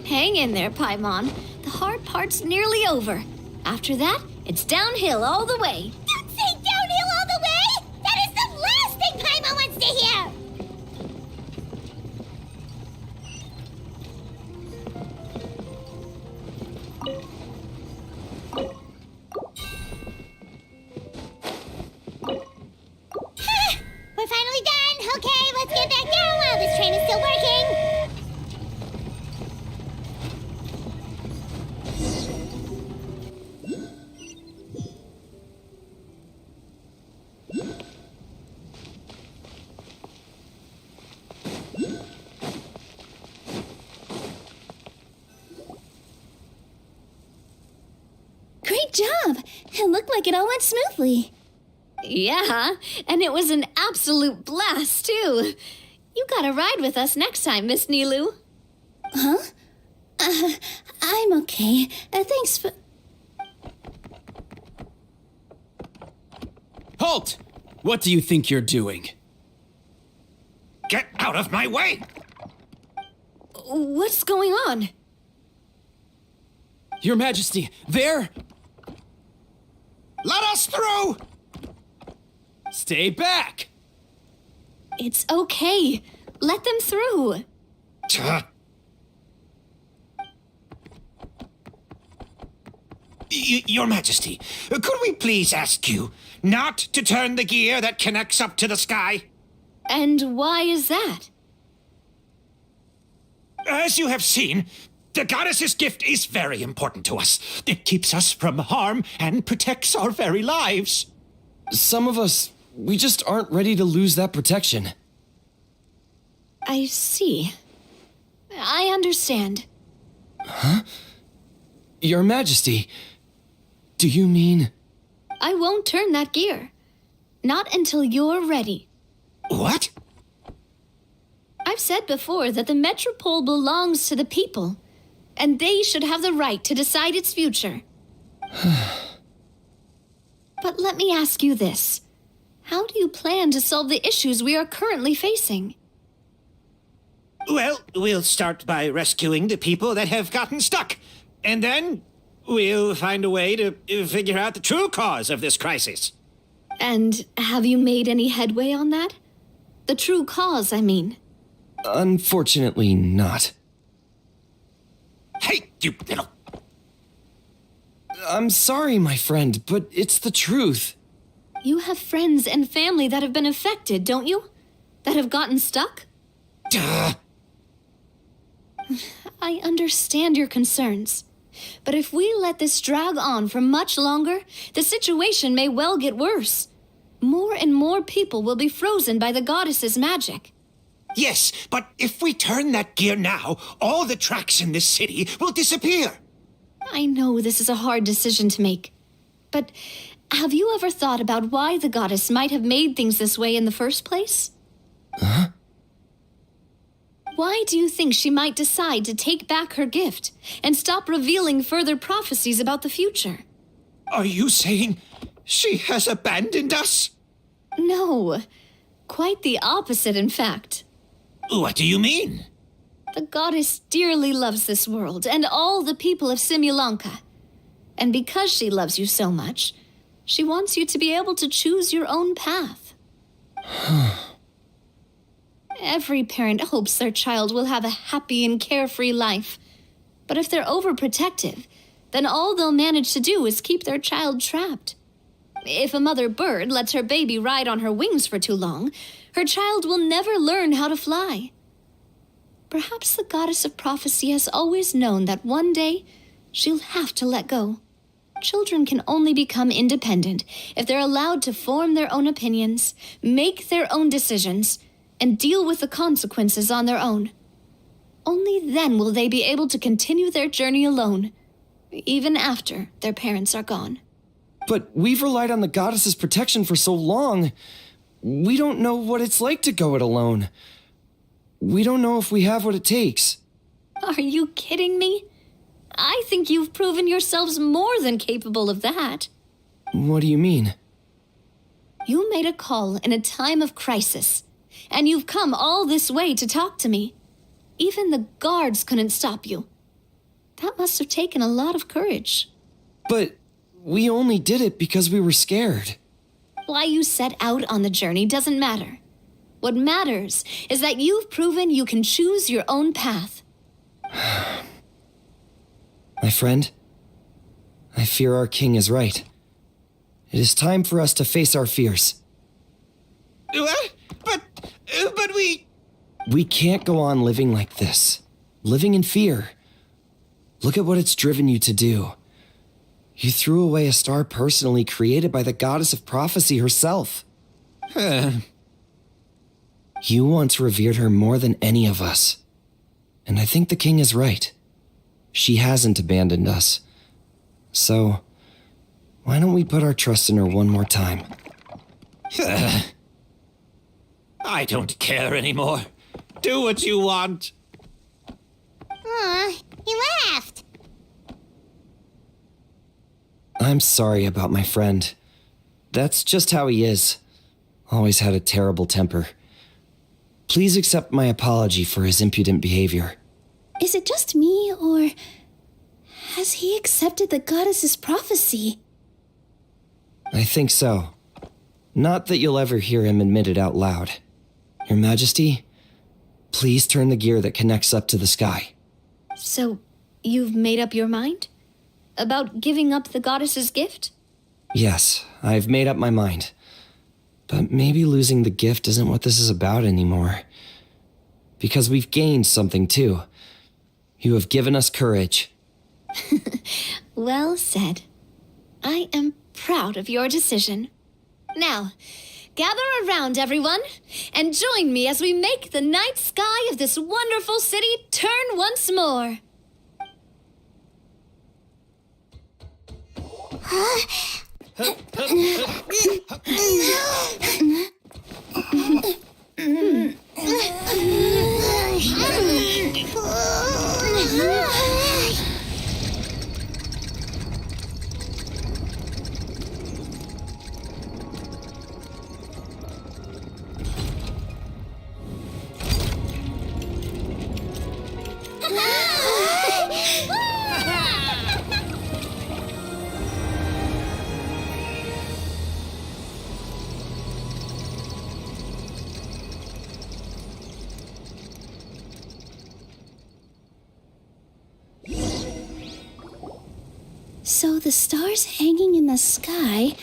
hang in there, Paimon. The hard part's nearly over. After that, it's downhill all the way. Don't say downhill all the way! That is the last thing Paimon wants to hear! We're finally done! Okay, let's get back down while this train is still working! Great job! It looked like it all went smoothly. Yeah, and it was an absolute blast, too. You gotta ride with us next time, Miss Nilu. Huh? I'm okay. Thanks for... Halt! What do you think you're doing? Get out of my way! What's going on? Your Majesty, there! Let us through! Stay back! It's okay. Let them through. Your Majesty, could we please ask you not to turn the gear that connects up to the sky? And why is that? As you have seen, the goddess's gift is very important to us. It keeps us from harm and protects our very lives. Some of us, we just aren't ready to lose that protection. I see. I understand. Huh? Your Majesty, Do you mean... I won't turn that gear. Not until you're ready. What? I've said before that the Metropole belongs to the people, and they should have the right to decide its future. But let me ask you this. How do you plan to solve the issues we are currently facing? Well, we'll start by rescuing the people that have gotten stuck. And then we'll find a way to figure out the true cause of this crisis. And have you made any headway on that? The true cause, I mean. Unfortunately not. Hey, you little... I'm sorry, my friend, but it's the truth. You have friends and family that have been affected, don't you? That have gotten stuck? Duh. I understand your concerns. But if we let this drag on for much longer, the situation may well get worse. More and more people will be frozen by the goddess's magic. Yes, but if we turn that gear now, all the tracks in this city will disappear. I know this is a hard decision to make. But have you ever thought about why the goddess might have made things this way in the first place? Huh? Why do you think she might decide to take back her gift and stop revealing further prophecies about the future? Are you saying she has abandoned us? No. Quite the opposite, in fact. What do you mean? The goddess dearly loves this world and all the people of Simulanka. And because she loves you so much, she wants you to be able to choose your own path. Every parent hopes their child will have a happy and carefree life. But if they're overprotective, then all they'll manage to do is keep their child trapped. If a mother bird lets her baby ride on her wings for too long, her child will never learn how to fly. Perhaps the goddess of prophecy has always known that one day she'll have to let go. Children can only become independent if they're allowed to form their own opinions, make their own decisions, and deal with the consequences on their own. Only then will they be able to continue their journey alone, even after their parents are gone. But we've relied on the goddess's protection for so long. We don't know what it's like to go it alone. We don't know if we have what it takes. Are you kidding me? I think you've proven yourselves more than capable of that. What do you mean? You made a call in a time of crisis, and you've come all this way to talk to me. Even the guards couldn't stop you. That must have taken a lot of courage. But we only did it because we were scared. Why you set out on the journey doesn't matter. What matters is that you've proven you can choose your own path. My friend, I fear our king is right. It is time for us to face our fears. But we... We can't go on living like this. Living in fear. Look at what it's driven you to do. You threw away a star personally created by the goddess of prophecy herself. You once revered her more than any of us. And I think the king is right. She hasn't abandoned us. So, why don't we put our trust in her one more time? I don't care anymore. Do what you want. He laughed. I'm sorry about my friend. That's just how he is. Always had a terrible temper. Please accept my apology for his impudent behavior. Is it just me, or has he accepted the goddess's prophecy? I think so. Not that you'll ever hear him admit it out loud. Your Majesty, please turn the gear that connects up to the sky. So, you've made up your mind? About giving up the goddess's gift? Yes, I've made up my mind. But maybe losing the gift isn't what this is about anymore. Because we've gained something too. You have given us courage. Well said. I am proud of your decision. Now, gather around, everyone, and join me as we make the night sky of this wonderful city turn once more. So the stars hanging in the sky,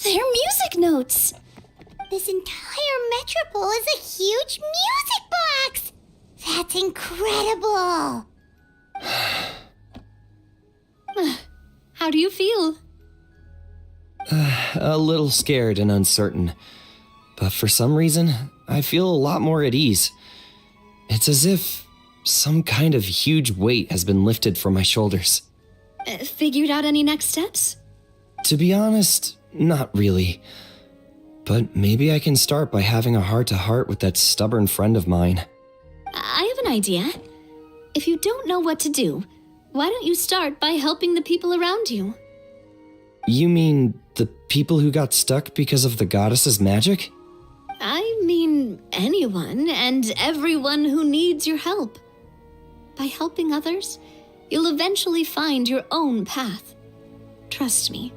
they're music notes. This entire metropole is a huge music box! That's incredible! How do you feel? A little scared and uncertain. But for some reason, I feel a lot more at ease. It's as if some kind of huge weight has been lifted from my shoulders. Figured out any next steps? To be honest, not really. But maybe I can start by having a heart-to-heart with that stubborn friend of mine. I have an idea. If you don't know what to do, why don't you start by helping the people around you? You mean the people who got stuck because of the goddess's magic? I mean anyone and everyone who needs your help. By helping others, you'll eventually find your own path. Trust me,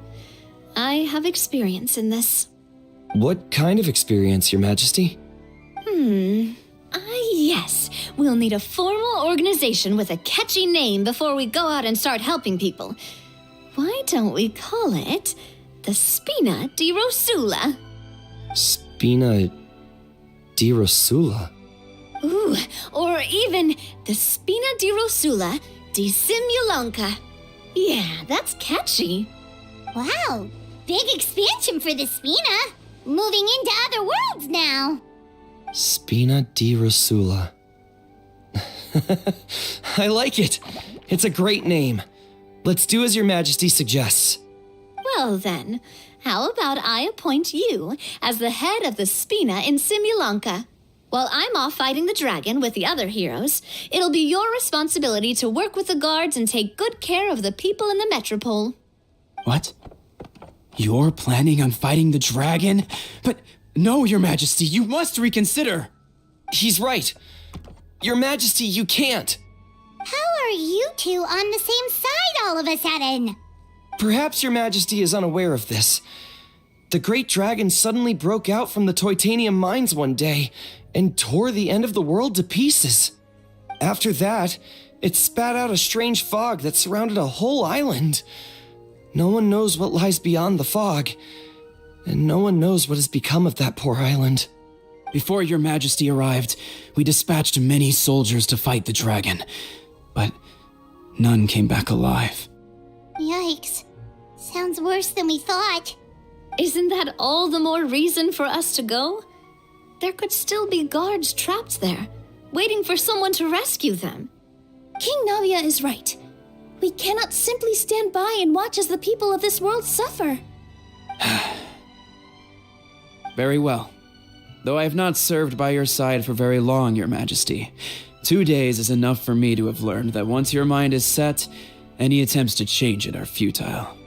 I have experience in this. What kind of experience, Your Majesty? Yes. We'll need a formal organization with a catchy name before we go out and start helping people. Why don't we call it the Spina di Rosula? Spina di Rosula? Ooh, or even the Spina di Rosula di Simulanka. Yeah, that's catchy. Wow, big expansion for the Spina. Moving into other worlds now. Spina di Rosula. I like it. It's a great name. Let's do as Your Majesty suggests. Well then, how about I appoint you as the head of the Spina in Simulanka? While I'm off fighting the dragon with the other heroes, it'll be your responsibility to work with the guards and take good care of the people in the metropole. What? You're planning on fighting the dragon? But no, Your Majesty, you must reconsider. He's right. Your Majesty, you can't. How are you two on the same side all of a sudden? Perhaps Your Majesty is unaware of this. The great dragon suddenly broke out from the Titanium mines one day and tore the end of the world to pieces. After that, it spat out a strange fog that surrounded a whole island. No one knows what lies beyond the fog, and no one knows what has become of that poor island. Before Your Majesty arrived, we dispatched many soldiers to fight the dragon, but none came back alive. Yikes. Sounds worse than we thought. Isn't that all the more reason for us to go? There could still be guards trapped there, waiting for someone to rescue them. King Navia is right. We cannot simply stand by and watch as the people of this world suffer. Very well. Though I have not served by your side for very long, Your Majesty. 2 days is enough for me to have learned that once your mind is set, any attempts to change it are futile.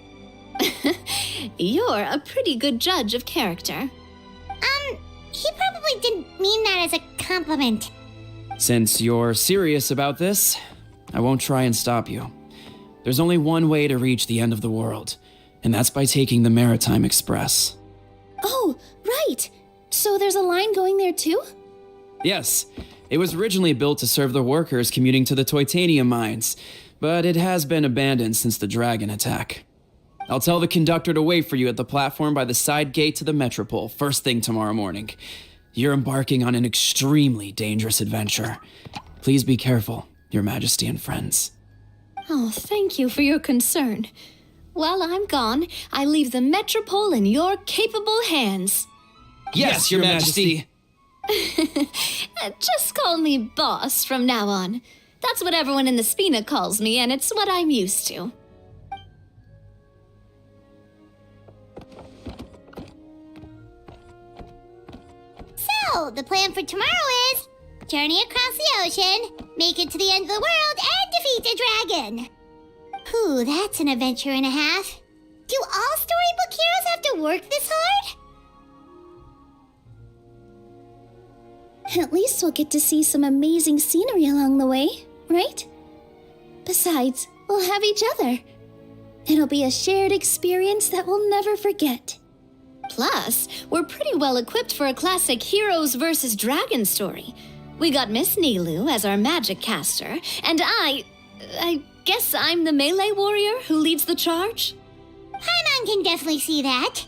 You're a pretty good judge of character. He probably didn't mean that as a compliment. Since you're serious about this, I won't try and stop you. There's only one way to reach the end of the world, and that's by taking the Maritime Express. Oh, right. So there's a line going there too? Yes, it was originally built to serve the workers commuting to the Titanium mines, but it has been abandoned since the dragon attack. I'll tell the conductor to wait for you at the platform by the side gate to the Metropole first thing tomorrow morning. You're embarking on an extremely dangerous adventure. Please be careful, Your Majesty and friends. Oh, thank you for your concern. While I'm gone, I leave the Metropole in your capable hands. Yes, Your Majesty. Just call me boss from now on. That's what everyone in the Spina calls me, and it's what I'm used to. So, the plan for tomorrow is journey across the ocean, make it to the end of the world, and defeat a dragon. Whew, that's an adventure and a half. Do all storybook heroes have to work this hard? At least we'll get to see some amazing scenery along the way, right? Besides, we'll have each other. It'll be a shared experience that we'll never forget. Plus, we're pretty well equipped for a classic heroes versus dragon story. We got Miss Nilu as our magic caster, and I guess I'm the melee warrior who leads the charge? Paimon can definitely see that.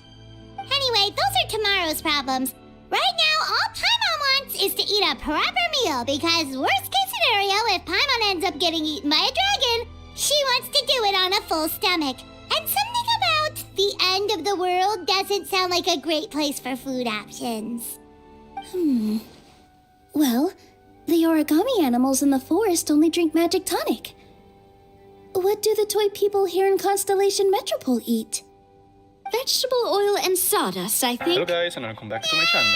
Anyway, those are tomorrow's problems. Right now, all Paimon wants is to eat a proper meal because worst case scenario, if Paimon ends up getting eaten by a dragon, she wants to do it on a full stomach. And something about the end of the world doesn't sound like a great place for food options. Well, the origami animals in the forest only drink magic tonic. What do the toy people here in Constellation Metropole eat? Vegetable oil and sawdust, I think. Hello guys, and welcome back to my channel.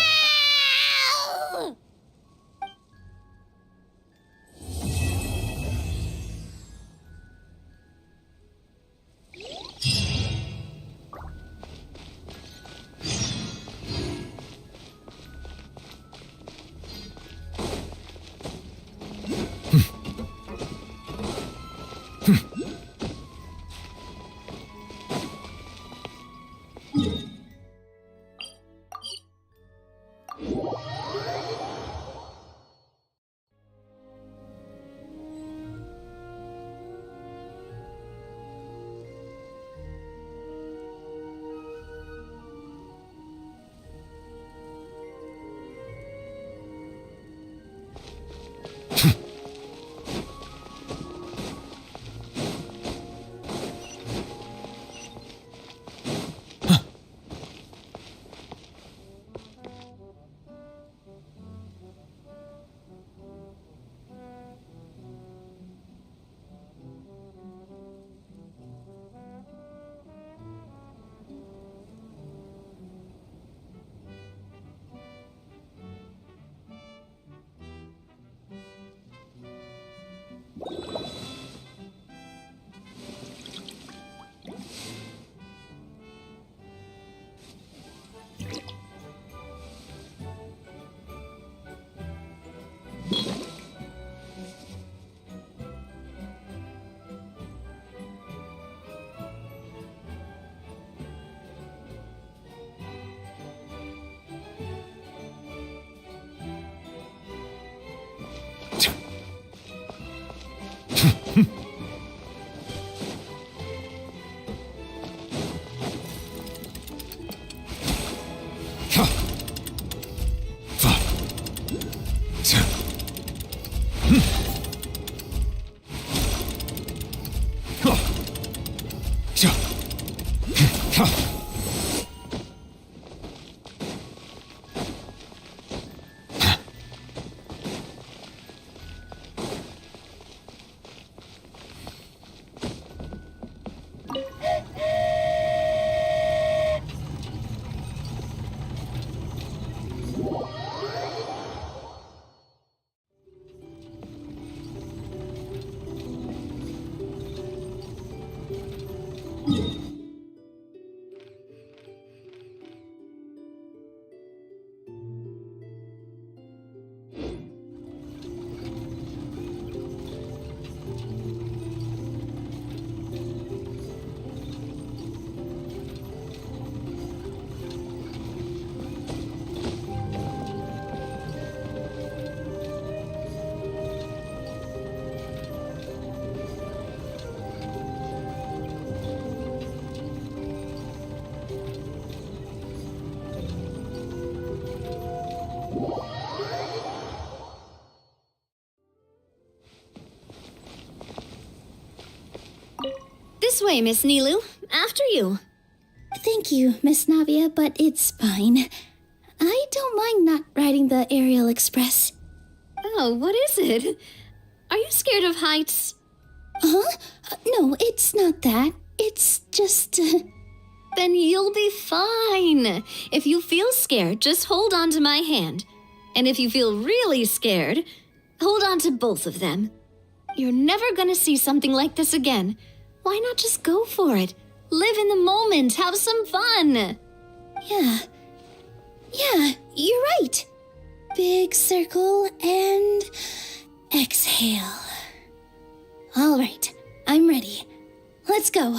This way, Miss Nilu. After you. Thank you, Miss Navia, but it's fine. I don't mind not riding the Aerial Express. Oh, what is it? Are you scared of heights? Huh? No, it's not that. It's just... Then you'll be fine. If you feel scared, just hold on to my hand. And if you feel really scared, hold on to both of them. You're never gonna see something like this again. Why not just go for it? Live in the moment, have some fun. Yeah, you're right. Big circle and exhale. All right, I'm ready. Let's go.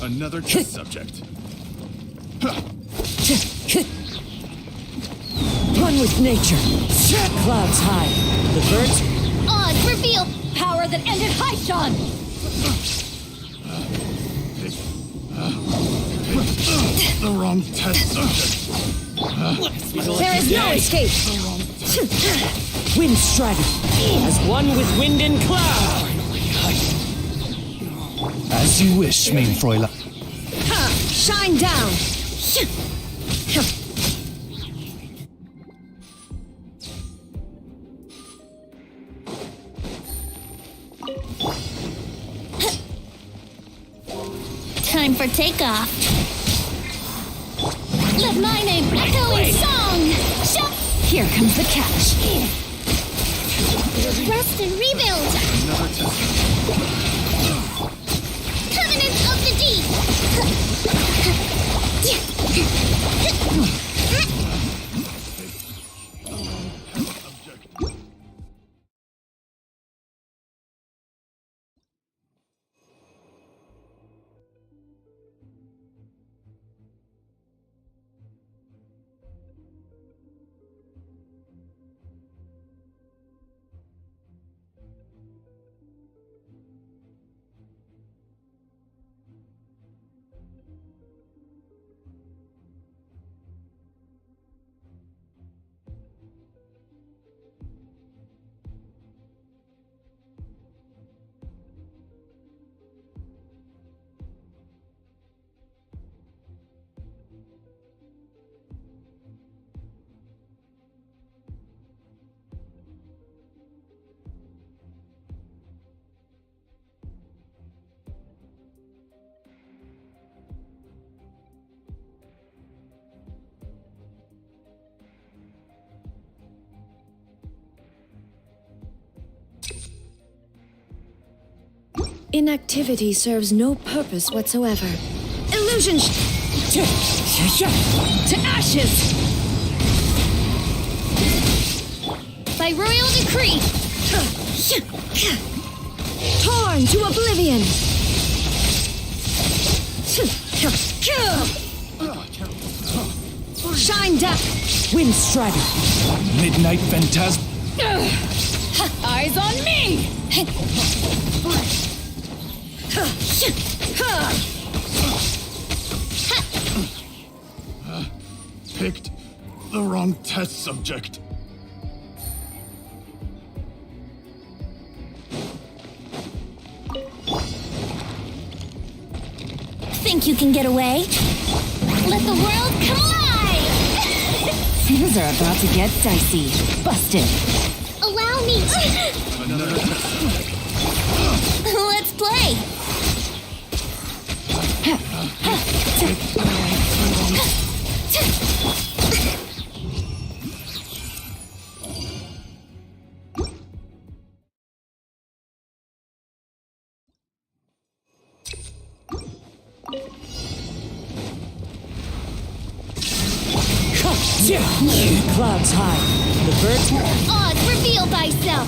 Another test subject. One with nature. Clouds high. The birds. On, reveal power that ended Haishan! The wrong test subject. There is no escape. Wind strider. As one with wind and cloud. As you wish, mein Fräulein. Shine down. Time for takeoff. Let my name echo in song! Here comes the catch. Rest and rebuild. Another test. Covenant of the Deep. Inactivity serves no purpose whatsoever. Illusion to ashes. By royal decree. Torn to oblivion. Shine down. Wind strider. Midnight phantasm. Eyes on me. Picked the wrong test subject. Think you can get away? Let the world come alive! Things are about to get dicey. Busted. Allow me to... Another test subject. Let's play! Clouds high. The birds. Odd, reveal thyself!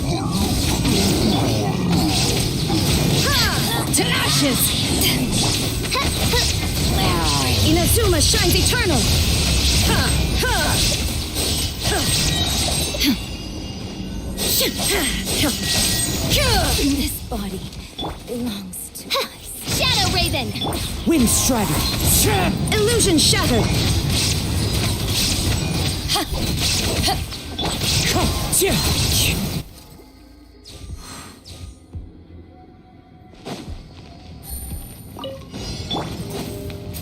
To ashes. Inazuma shines eternal. This body belongs to us. Shadow Ray way then. Wind Strider. Illusion Shattered.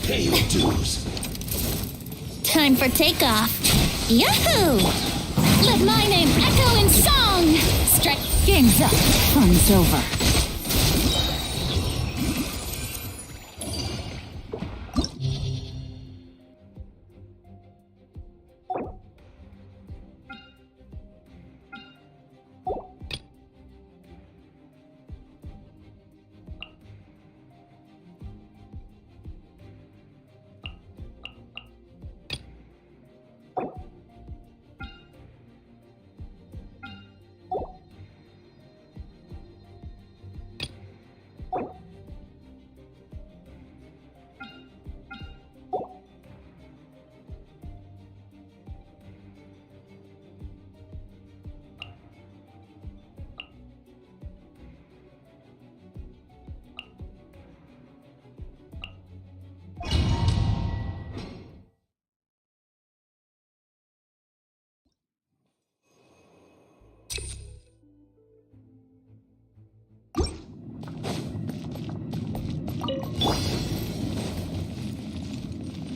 Pay your dues. Time for takeoff. Yahoo! Let my name echo in song! Game's up. Fun's over.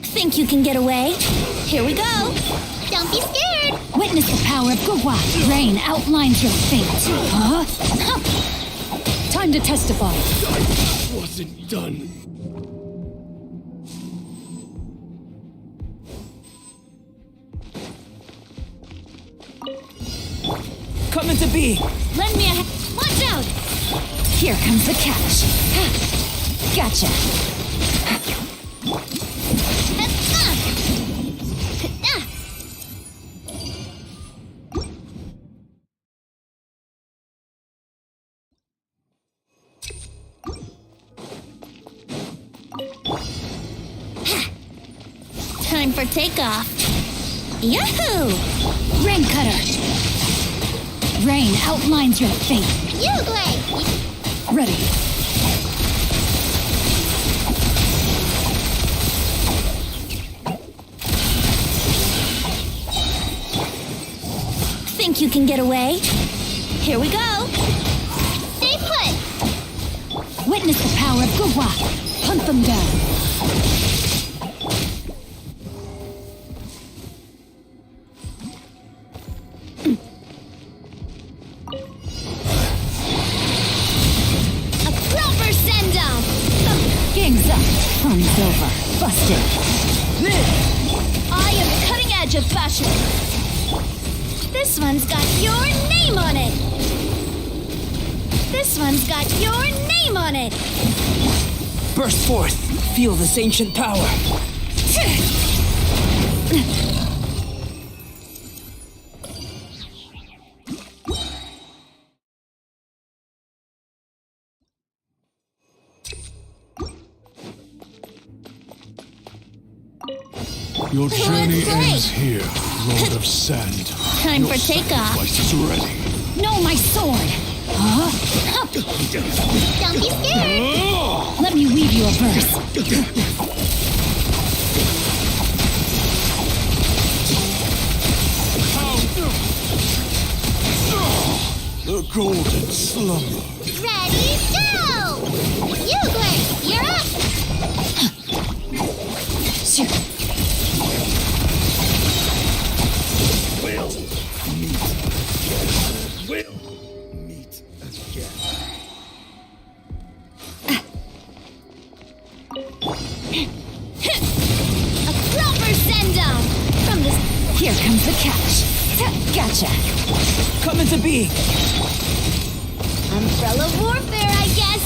Think you can get away? Here we go. Don't be scared. Witness the power of Gurwa. Rain outlines your fate. Huh? Time to testify. I wasn't done. Coming to be. Lend me a watch out. Here comes the catch. Gotcha. Time for takeoff. Yahoo! Rain cutter. Rain outlines your fate. You, Greg. Ready. Think you can get away? Here we go. Stay put. Witness the power of Gurwa. Hunt them down. Game's up. Fun's over. Busted. I am the cutting edge of fashion. This one's got your name on it. This one's got your name on it. Burst forth. Feel this ancient power. Your journey ends here, Lord of Sand. Time Your for takeoff. sacrifice is ready. No, my sword. Huh? Don't be scared. Let me weave you a verse. The golden slumber. Ready, go! You, Glenn, you're up! We'll meet again. A proper send-down from this. Here comes the catch. Gotcha. Coming to be. Umbrella warfare, I guess.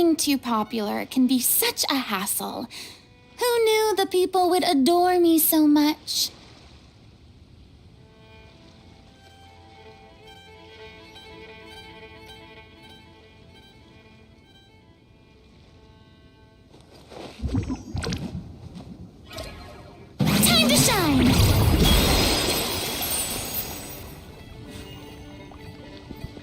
Getting too popular can be such a hassle. Who knew the people would adore me so much?